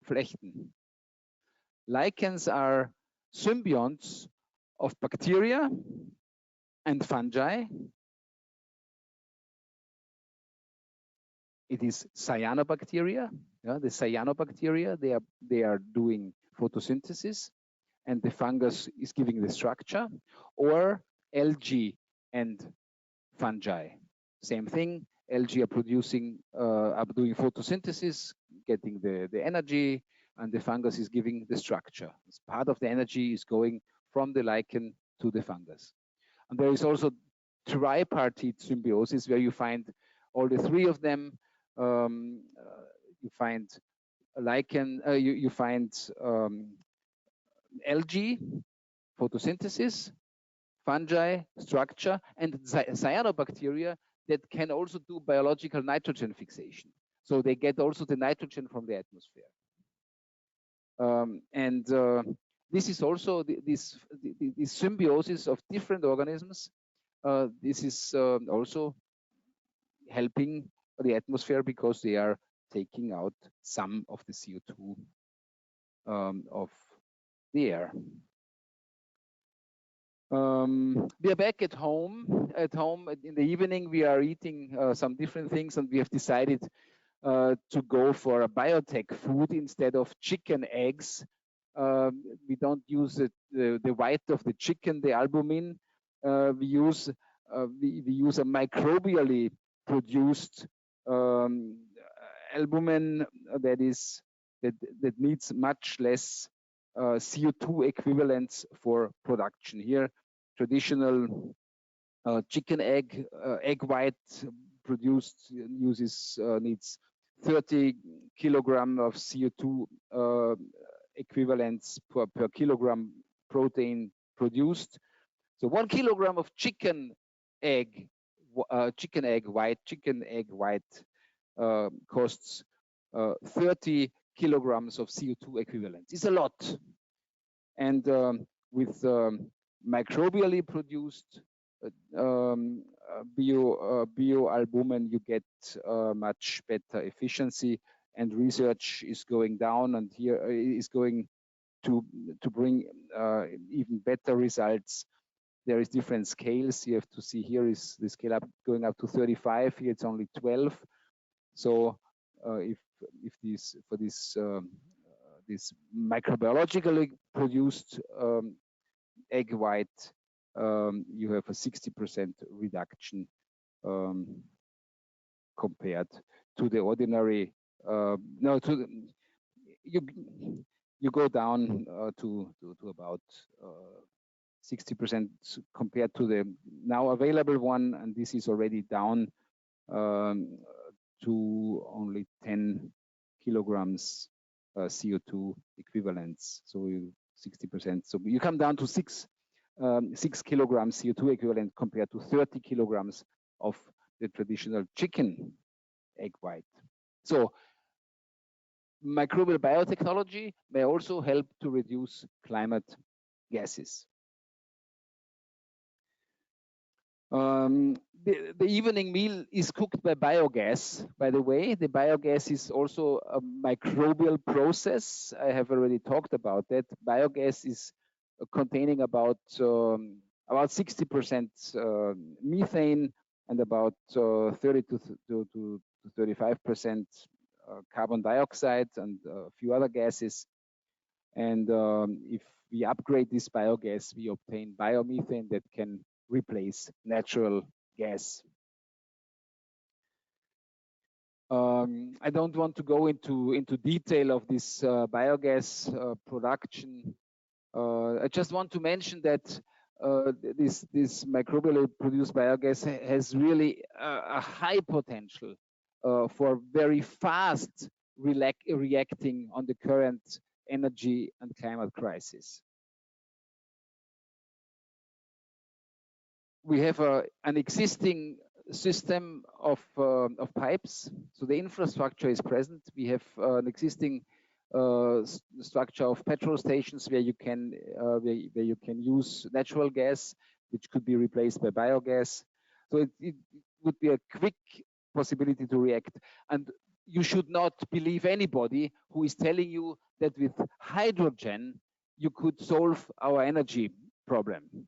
Flechten. Lichens are symbionts of bacteria and fungi. It is cyanobacteria. Yeah, the cyanobacteria, they are doing photosynthesis, and the fungus is giving the structure. Or algae and fungi, same thing. Algae are doing photosynthesis, getting the energy, and the fungus is giving the structure. Part of the energy is going from the lichen to the fungus. And there is also tripartite symbiosis, where you find all the three of them. You find lichen, you find algae, photosynthesis, fungi, structure, and cyanobacteria that can also do biological nitrogen fixation. So they get also the nitrogen from the atmosphere. This is also this symbiosis of different organisms. This is also helping the atmosphere, because they are taking out some of the CO2 of the air. We are back at home. At home in the evening, we are eating some different things, and we have decided to go for a biotech food instead of chicken eggs. We don't use the white of the chicken, the albumin. We use a microbially produced albumin that needs much less CO2 equivalents for production. Here, traditional chicken egg white produced needs 30 kilogram of CO2 equivalents per kilogram protein produced. So 1 kilogram of chicken egg white costs 30 kilograms of CO2 equivalents. It's a lot. And with microbially produced bioalbumin, you get much better efficiency, and research is going down, and here is going to bring even better results. There is different scales. You have to see here is the scale up going up to 35. Here it's only 12. So if this for this this microbiologically produced egg white, you have a 60% reduction compared to the ordinary. No, to the, you go down to about 60% compared to the now available one, and this is already down to only 10 kilograms CO2 equivalents. So 60%. So you come down to 6 kilograms CO2 equivalent compared to 30 kilograms of the traditional chicken egg white. So microbial biotechnology may also help to reduce climate gases. The evening meal is cooked by biogas. By the way, the biogas is also a microbial process. I have already talked about that. Biogas is containing about 60% methane and about 30 to 35% carbon dioxide and a few other gases. And if we upgrade this biogas, we obtain biomethane that can replace natural gas. I don't want to go into detail of this biogas production. I just want to mention that this microbially produced biogas has really a high potential for very fast reacting on the current energy and climate crisis. We have an existing system of pipes, so the infrastructure is present. We have an existing structure of petrol stations where you can use natural gas, which could be replaced by biogas. So it would be a quick possibility to react. And you should not believe anybody who is telling you that with hydrogen you could solve our energy problem.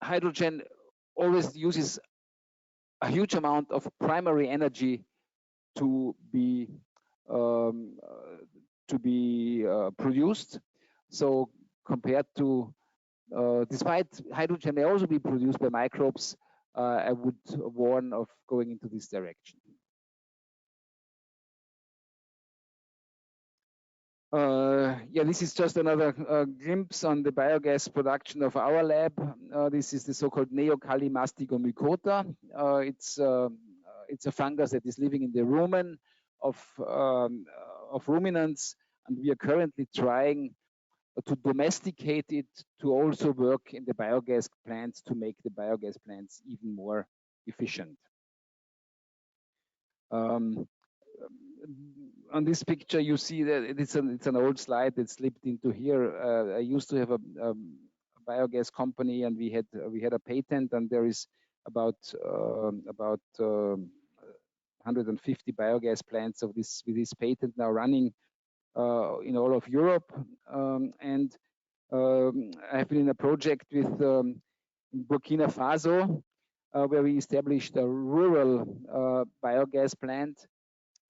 Hydrogen always uses a huge amount of primary energy to be produced. So compared to, despite hydrogen may also be produced by microbes, I would warn of going into this direction. Yeah, this is just another glimpse on the biogas production of our lab. This is the so-called Neokalimastigomycota. It's a fungus that is living in the rumen of ruminants, and we are currently trying to domesticate it to also work in the biogas plants to make the biogas plants even more efficient. On this picture, you see that it's an old slide that slipped into here. I used to have a biogas company, and we had a patent, and there is about 150 biogas plants of this with this patent now running in all of Europe. And I've been in a project with Burkina Faso where we established a rural biogas plant.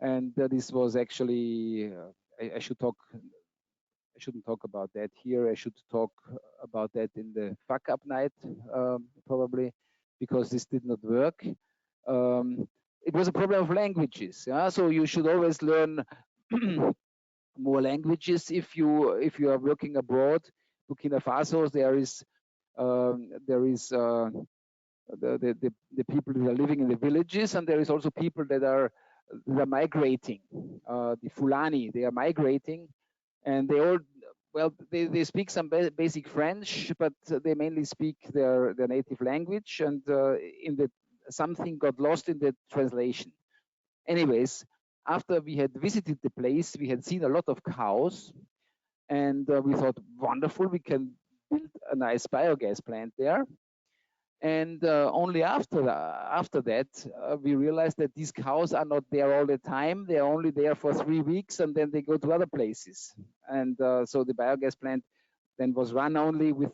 And this was actually, I shouldn't talk about that here. I should talk about that in the fuck up night, probably, because this did not work. It was a problem of languages. Yeah? So you should always learn more languages if you are working abroad. Burkina Faso, there is the people who are living in the villages, and there is also people that are migrating. The Fulani, they are migrating, and they all, well, they speak some basic French, but they mainly speak their native language, and something got lost in the translation. Anyways, after we had visited the place, we had seen a lot of cows, and we thought, wonderful, we can build a nice biogas plant there. And only after that, we realized that these cows are not there all the time. They're only there for 3 weeks, and then they go to other places. And so the biogas plant then was run only with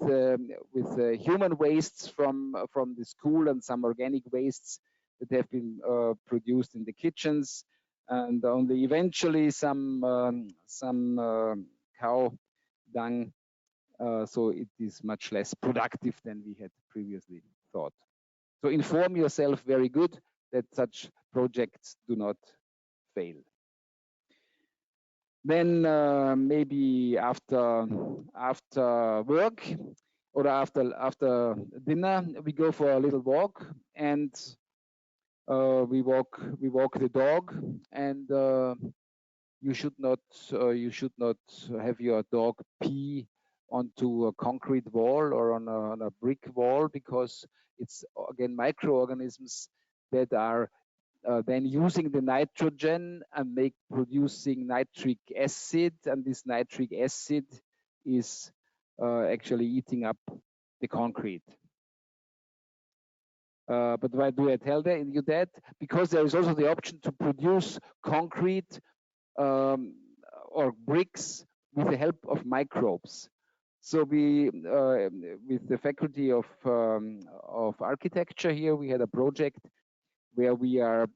human wastes from the school and some organic wastes that have been produced in the kitchens, and only eventually some cow dung. So it is much less productive than we had previously thought. So inform yourself very good that such projects do not fail. Then maybe after work or after dinner, we go for a little walk, and we walk the dog, and you should not have your dog pee onto a concrete wall or on a brick wall, because it's again microorganisms that are then using the nitrogen and producing nitric acid, and this nitric acid is actually eating up the concrete. But why do I tell you that? Because there is also the option to produce concrete or bricks with the help of microbes. So we, with the Faculty of Architecture here, we had a project where we are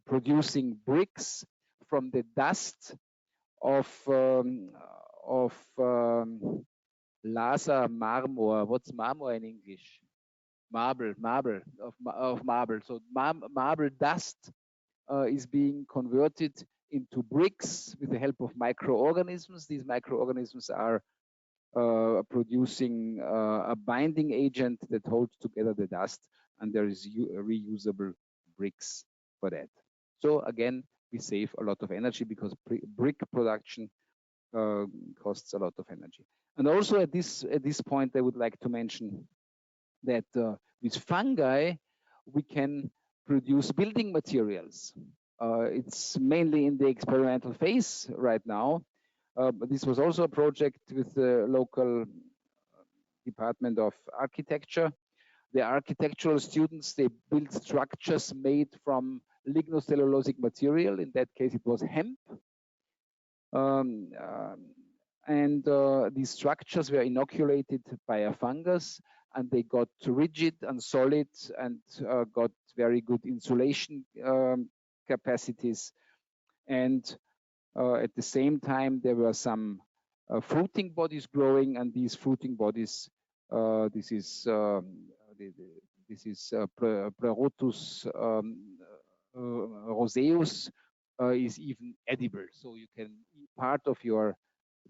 producing bricks from the dust of Lasa marmor. What's marmor in English? Marble of marble. So marble dust is being converted into bricks with the help of microorganisms. These microorganisms are producing a binding agent that holds together the dust, and there is reusable bricks for that. So again, we save a lot of energy because brick production costs a lot of energy. And also at this point, I would like to mention that with fungi, we can produce building materials. It's mainly in the experimental phase right now. But this was also a project with the local Department of Architecture. The architectural students, they built structures made from lignocellulosic material. In that case, it was hemp. These structures were inoculated by a fungus, and they got rigid and solid and got very good insulation capacities. And at the same time, there were some fruiting bodies growing, and these fruiting bodies, this is Pleurotus roseus, is even edible. So you can, part of your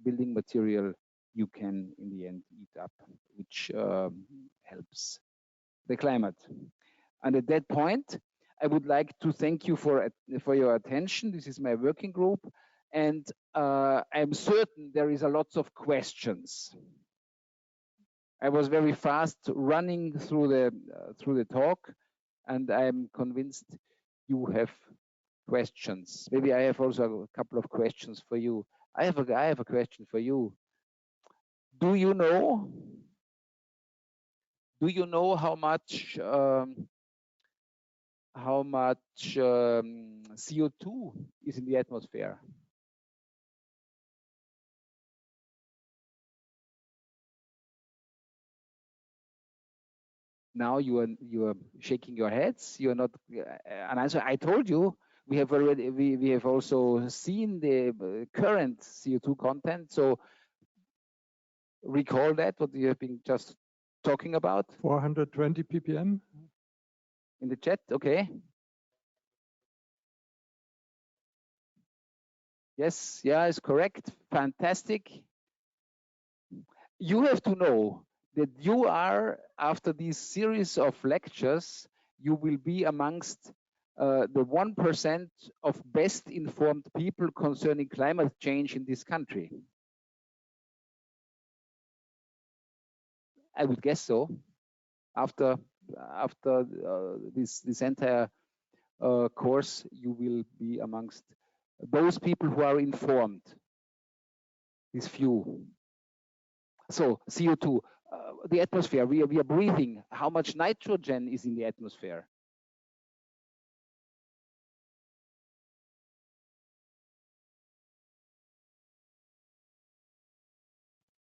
building material, you can in the end eat up, which helps the climate. And at that point, I would like to thank you for your attention. This is my working group, and I'm certain there is a lot of questions. I was very fast running through the talk, and I'm convinced you have questions. Maybe I have also a couple of questions for you. I have a question for you. Do you know how much CO2 is in the atmosphere? Now you are shaking your heads. You are not an answer. I told you we have also seen the current CO2 content. So recall that what you have been just talking about. 420 ppm in the chat. Okay. Yes, yeah, it's correct. Fantastic. You have to know that you are, after this series of lectures, you will be amongst the 1% of best informed people concerning climate change in this country. I would guess so. After this entire course, you will be amongst those people who are informed, these few. So CO2, the atmosphere, we are breathing. How much nitrogen is in the atmosphere?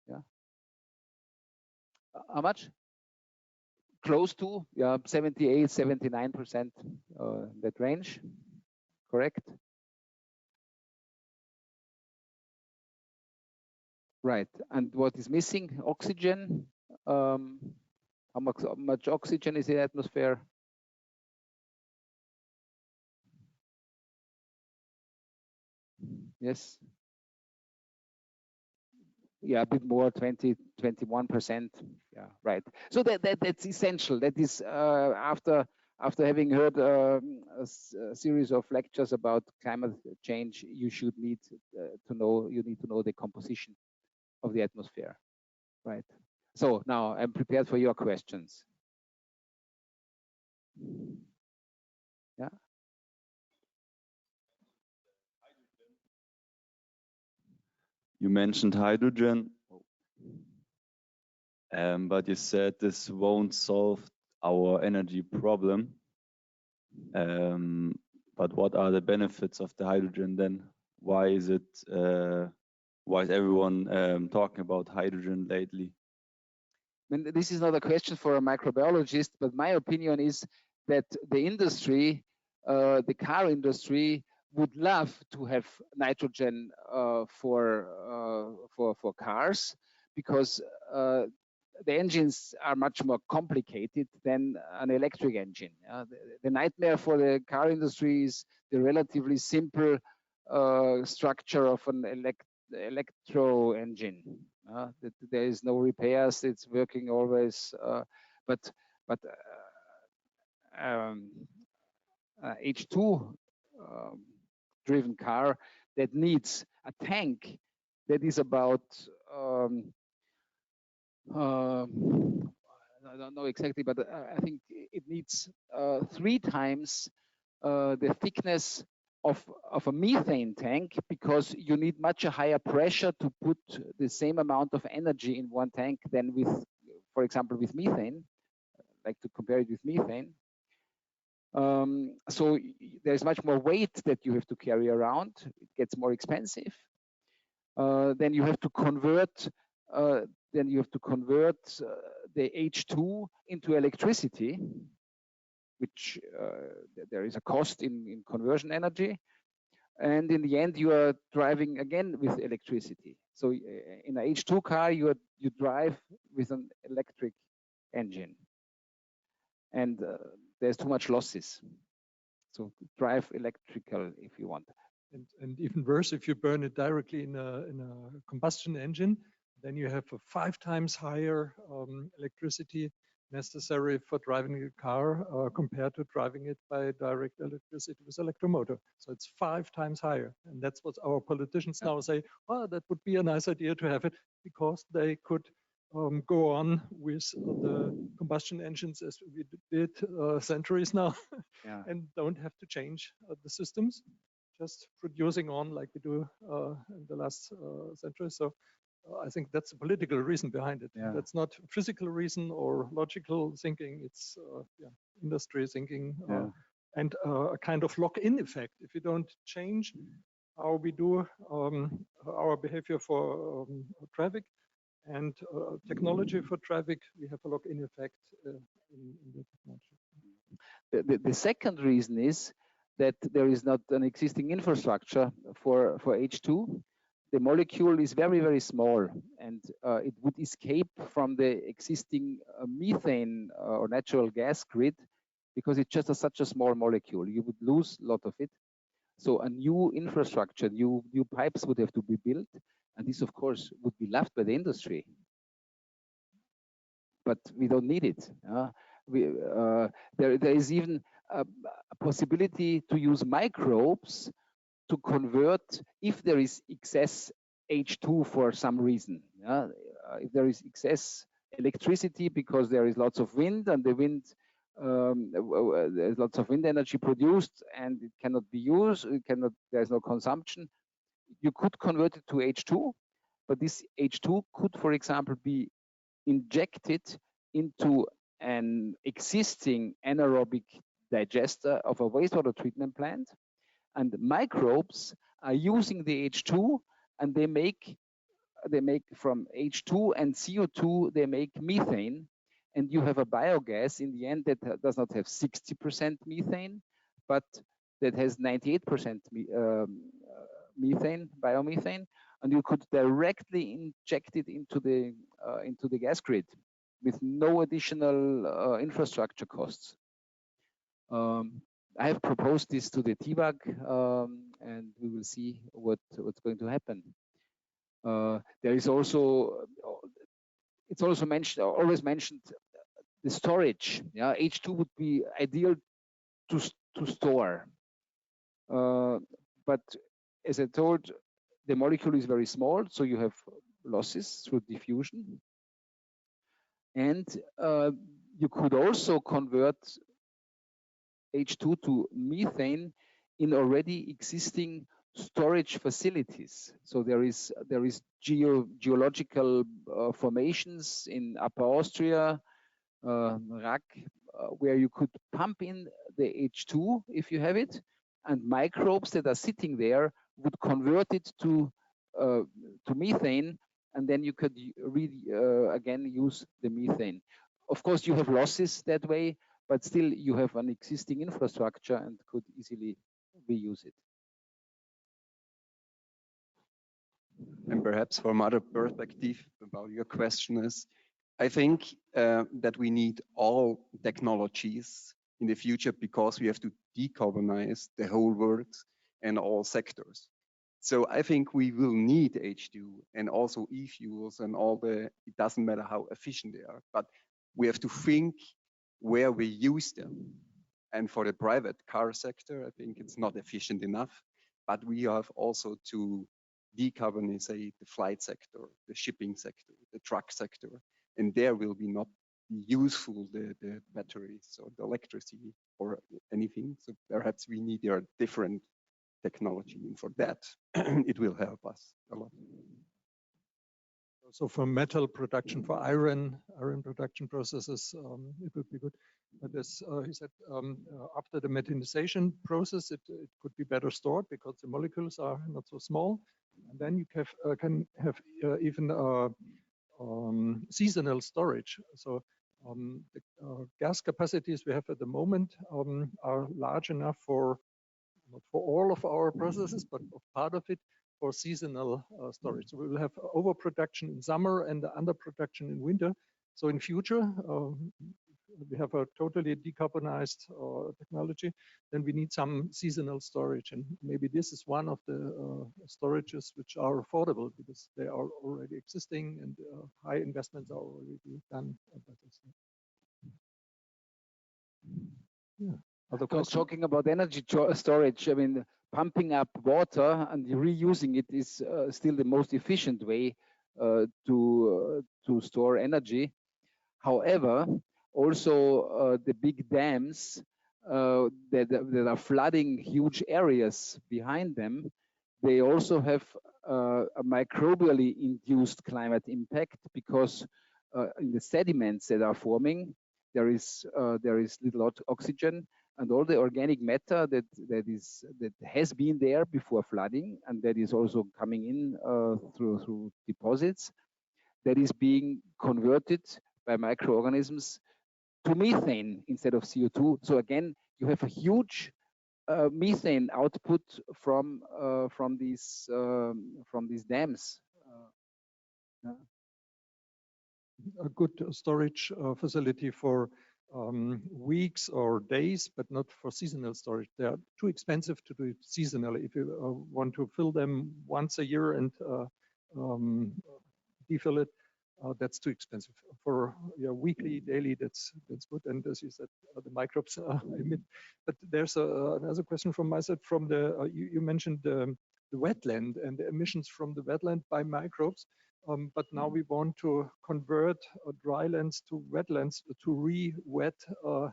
Yeah. How much? Close to, yeah, 78, 79%, that range, correct? Right, and what is missing? Oxygen. How much oxygen is in the atmosphere? Yes. Yeah, a bit more, 20, 21%. Yeah, right. So that's essential. That is after having heard a series of lectures about climate change, you should need to know. You need to know the composition of the atmosphere, right? So now I'm prepared for your questions. Yeah. You mentioned hydrogen, but you said this won't solve our energy problem. But what are the benefits of the hydrogen then? Why is everyone talking about hydrogen lately? And this is not a question for a microbiologist, but my opinion is that the industry, the car industry, would love to have nitrogen for cars, because the engines are much more complicated than an electric engine. The nightmare for the car industry is the relatively simple structure of an electro engine. That there is no repairs; it's working always. But H2 driven car that needs a tank that is about I don't know exactly, but I think it needs 3 times the thickness of a methane tank, because you need much higher pressure to put the same amount of energy in one tank than with, for example, with methane. Like to compare it with methane. So there's much more weight that you have to carry around. It gets more expensive. Then you have to convert. The H2 into electricity, which there is a cost in conversion energy. And in the end, you are driving again with electricity. So in a H2 car, you drive with an electric engine, and there's too much losses. So drive electrical if you want. And even worse, if you burn it directly in a combustion engine, then you have a 5 times higher electricity necessary for driving a car compared to driving it by direct electricity with electromotor. So it's 5 times higher. And that's what our politicians now say, well, that would be a nice idea to have it, because they could go on with the combustion engines as we did centuries now, and don't have to change the systems, just producing on like we do in the last century. So I think that's a political reason behind it. Yeah. That's not physical reason or logical thinking. It's industry thinking and a kind of lock-in effect. If you don't change how we do our behavior for traffic and technology for traffic, we have a lock-in effect in the technology. The second reason is that there is not an existing infrastructure for H2. The molecule is very, very small, and it would escape from the existing methane or natural gas grid, because it's just such a small molecule. You would lose a lot of it. So a new infrastructure, new pipes would have to be built, and this, of course, would be loved by the industry. But we don't need it. There is even a possibility to use microbes to convert if there is excess H2 for some reason. If there is excess electricity because there is lots of wind, and the wind there's lots of wind energy produced and it cannot be used, there's no consumption. You could convert it to H2, but this H2 could, for example, be injected into an existing anaerobic digester of a wastewater treatment plant, and microbes are using the H2, and they make from H2 and CO2 they make methane, and you have a biogas in the end that does not have 60% methane, but that has 98% methane, biomethane, and you could directly inject it into the gas grid with no additional infrastructure costs. I have proposed this to the TBAG, and we will see what's going to happen. There is also, it's also mentioned, always mentioned, the storage. Yeah, H2 would be ideal to store, but as I told, the molecule is very small, so you have losses through diffusion, and you could also convert H2 to methane in already existing storage facilities. So there is geological formations in Upper Austria, Rack, where you could pump in the H2 if you have it, and microbes that are sitting there would convert it to methane, and then you could again use the methane. Of course, you have losses that way, but still you have an existing infrastructure and could easily reuse it. And perhaps from other perspective about your question is, I think that we need all technologies in the future because we have to decarbonize the whole world and all sectors. So I think we will need H2 and also e-fuels and all it doesn't matter how efficient they are, but we have to think where we use them. And for the private car sector, I think it's not efficient enough, but we have also to decarbonize the flight sector, the shipping sector, the truck sector, and there will be not useful the batteries or the electricity or anything. So perhaps we need a different technology, and for that, it will help us a lot. So for metal production, for iron production processes, it would be good. But as he said, after the methanization process, it could be better stored because the molecules are not so small. And then you can have even seasonal storage. So the gas capacities we have at the moment are large enough for not for all of our processes, but part of it for seasonal storage. So we will have overproduction in summer and underproduction in winter. So in future, we have a totally decarbonized technology, then we need some seasonal storage. And maybe this is one of the storages which are affordable because they are already existing and high investments are already done. Yeah. Talking about energy storage, I mean, pumping up water and reusing it is still the most efficient way to store energy. However, also the big dams that are flooding huge areas behind them, they also have a microbially induced climate impact because in the sediments that are forming, there is little oxygen, and all the organic matter that has been there before flooding and that is also coming in through deposits, that is being converted by microorganisms to methane instead of CO2. So again, you have a huge methane output from these dams. A good storage facility for weeks or days, but not for seasonal storage. They are too expensive to do it seasonally. If you want to fill them once a year and defill it, that's too expensive. For weekly, daily, that's good. And as you said, the microbes emit. But there's another question from my side. From the you mentioned the wetland and the emissions from the wetland by microbes. but now we want to convert drylands to wetlands to re-wet.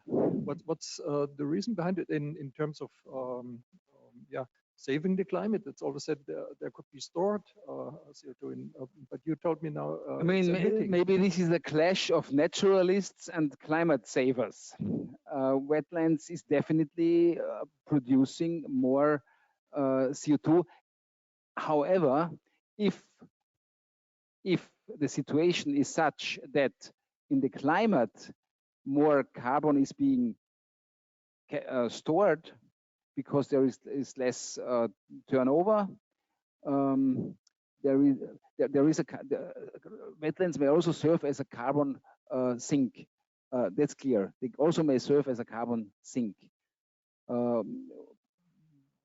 What's the reason behind it in terms of yeah, saving the climate? It's always said there could be stored CO2 in, but you told me now. I mean, maybe this is a clash of naturalists and climate savers. Wetlands is definitely producing more CO2. However, if the situation is such that in the climate more carbon is being stored because there is less turnover, there is wetlands may also serve as a carbon sink. That's clear. They also may serve as a carbon sink.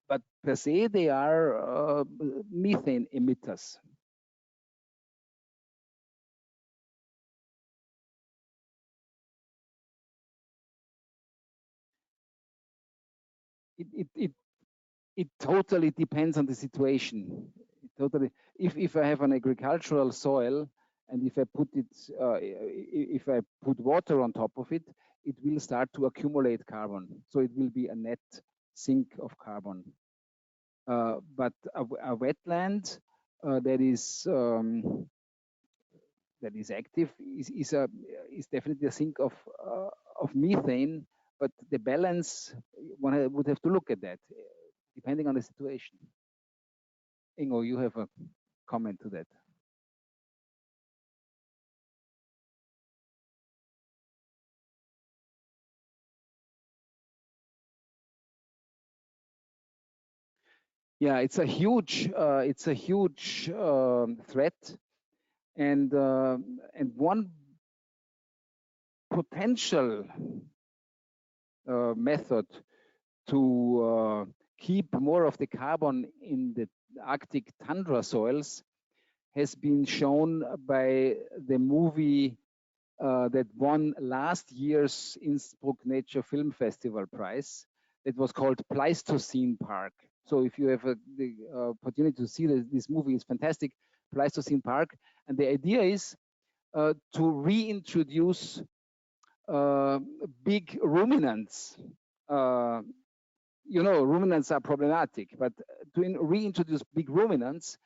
But per se, they are methane emitters. It totally depends on the situation. If I have an agricultural soil and if I put water on top of it, it will start to accumulate carbon. So it will be a net sink of carbon. But a wetland that is active is definitely a sink of methane. But the balance, one would have to look at that, depending on the situation. Ingo, you have a comment to that. Yeah, it's a huge threat, and one potential method to keep more of the carbon in the Arctic tundra soils has been shown by the movie that won last year's Innsbruck Nature Film Festival prize. It was called Pleistocene Park. So if you have the opportunity to see this movie, it's fantastic, Pleistocene Park. And the idea is to reintroduce big ruminants. You know, ruminants are problematic, but to reintroduce big ruminants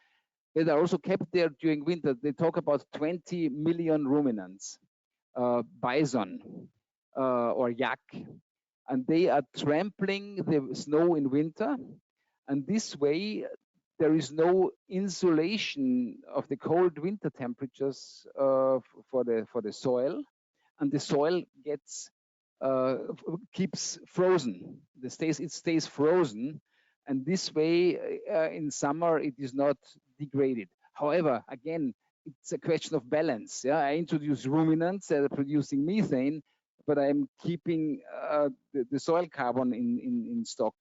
that are also kept there during winter. They talk about 20 million ruminants, bison or yak, and they are trampling the snow in winter. And this way, there is no insulation of the cold winter temperatures for the soil, and the soil keeps frozen. It stays frozen, and this way, in summer, it is not degraded. However, again, it's a question of balance. Yeah, I introduce ruminants that are producing methane, but I'm keeping the soil carbon in stock.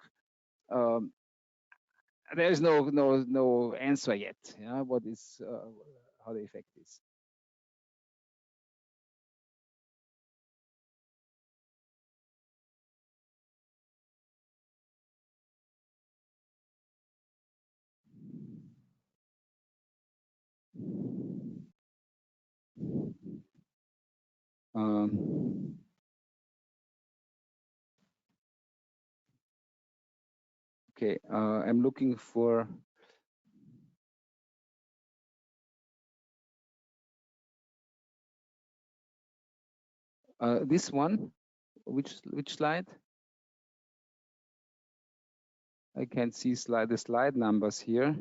There is no answer yet. Yeah, what is how the effect is. Okay, I'm looking for this one. Which slide? I can't see the slide numbers here.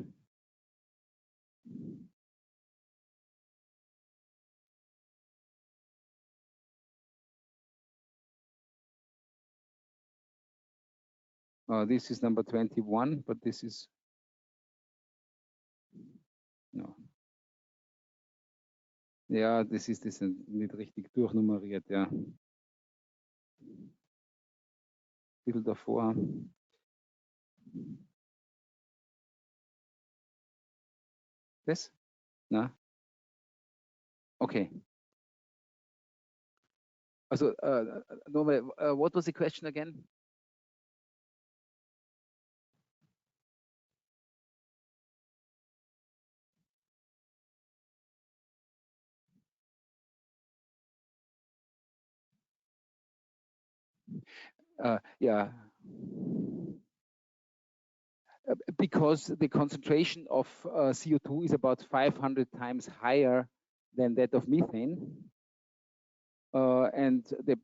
This is number 21, but this is no. Ja, das ist nicht richtig durchnummeriert, ja. Bisschen davor. Das? Na? Okay. Also, nochmal, what was the question again? Yeah. Because the concentration of CO2 is about 500 times higher than that of methane. And the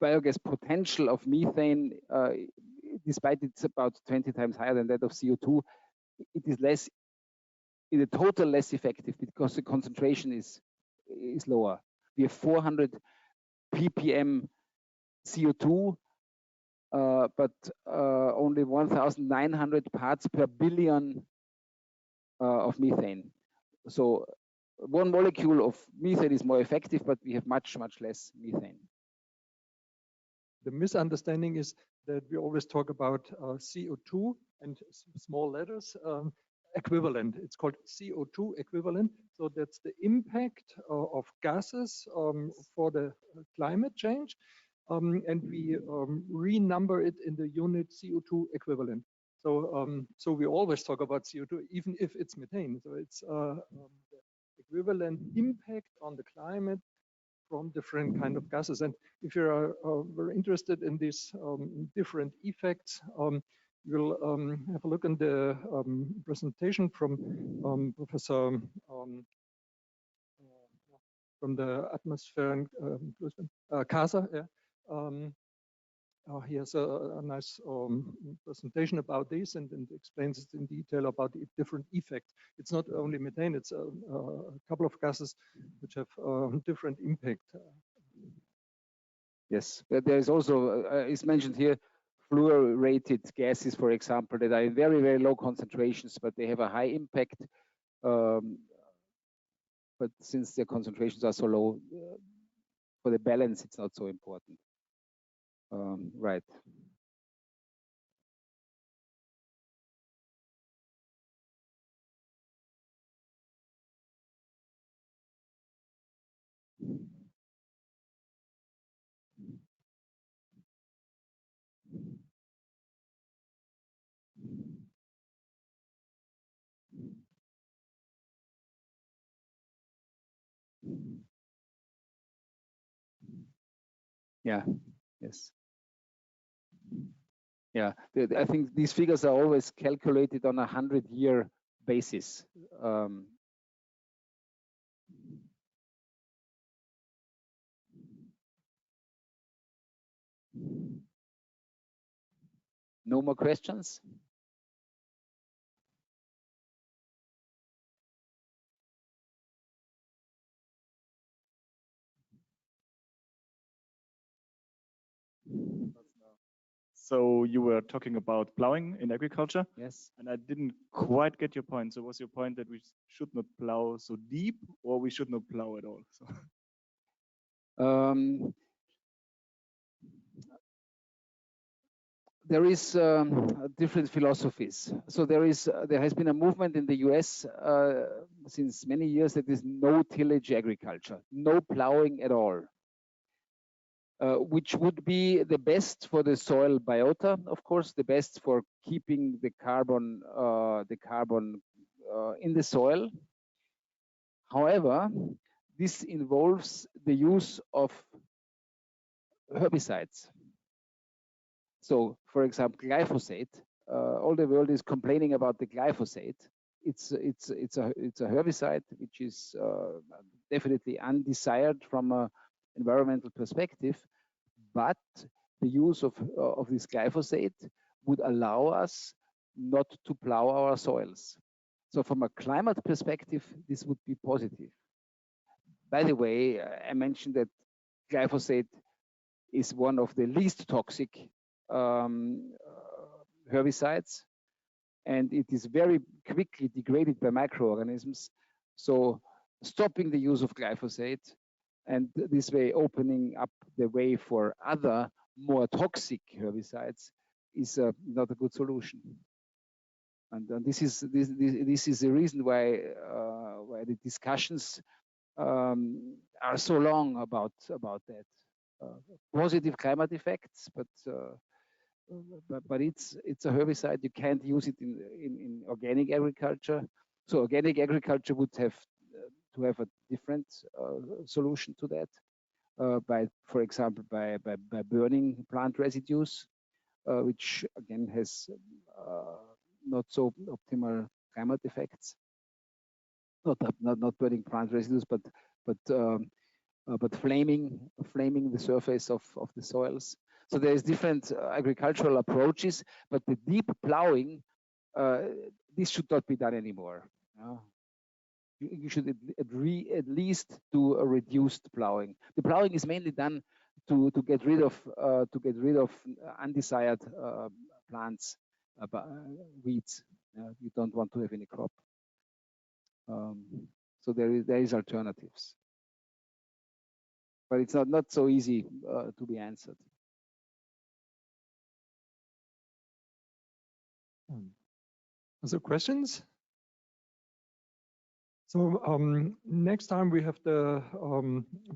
biogas potential of methane, despite it's about 20 times higher than that of CO2, it is less, in a total less effective because the concentration is lower. We have 400 ppm CO2, but only 1,900 parts per billion of methane. So one molecule of methane is more effective, but we have much, much less methane. The misunderstanding is that we always talk about CO2 and small letters equivalent. It's called CO2 equivalent. So that's the impact of gases for the climate change. And we renumber it in the unit CO2 equivalent. So, so we always talk about CO2, even if it's methane. So it's the equivalent impact on the climate from different kind of gases. And if you're very interested in these different effects, you'll have a look in the presentation from Professor from the atmosphere and CASA. Yeah. He has a nice presentation about this and explains it in detail about the different effects. It's not only methane, it's a couple of gases which have different impact. Yes, there is also, it's mentioned here, fluorinated gases, for example, that are in very, very low concentrations, but they have a high impact. But since their concentrations are so low, for the balance, it's not so important. Right. Yeah, yes. Yeah, I think these figures are always calculated on a 100-year basis. No more questions? So you were talking about plowing in agriculture. Yes. And I didn't quite get your point. So was your point that we should not plow so deep, or we should not plow at all? So. There is different philosophies. So there has been a movement in the US since many years that is no tillage agriculture, no plowing at all, which would be the best for the soil biota, of course, the best for keeping the carbon in the soil. However, this involves the use of herbicides. So, for example, glyphosate. All the world is complaining about the glyphosate. It's a herbicide which is definitely undesired from an environmental perspective, but the use of this glyphosate would allow us not to plow our soils. So, from a climate perspective, this would be positive. By the way, I mentioned that glyphosate is one of the least toxic herbicides, and it is very quickly degraded by microorganisms. So stopping the use of glyphosate and this way opening up the way for other more toxic herbicides is not a good solution. And this is the reason why the discussions are so long about that. Positive climate effects, but it's a herbicide. You can't use it in organic agriculture. So organic agriculture would have to have a different solution to that. by, for example, by burning plant residues, which again has not so optimal climate effects. Not burning plant residues, but flaming the surface of the soils. So there's different agricultural approaches, but the deep plowing, this should not be done anymore. You should at least do a reduced plowing. The plowing is mainly done to get rid of undesired plants, weeds. You don't want to have any crop. So there is alternatives, but it's not so easy to be answered. Other questions? So next time we have the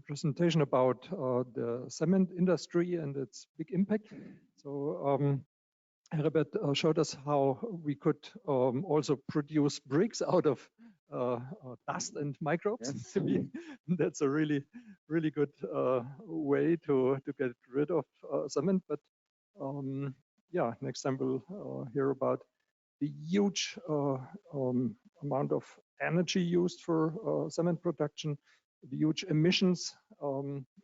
presentation about the cement industry and its big impact. So Heribert showed us how we could also produce bricks out of dust and microbes. Yes. That's a really good way to get rid of cement. But yeah, next time we'll hear about the huge amount of energy used for cement production, the huge emissions,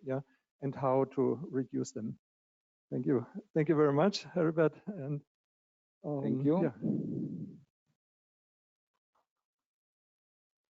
yeah, and how to reduce them. Thank you very much, Heribert, and thank you. Yeah.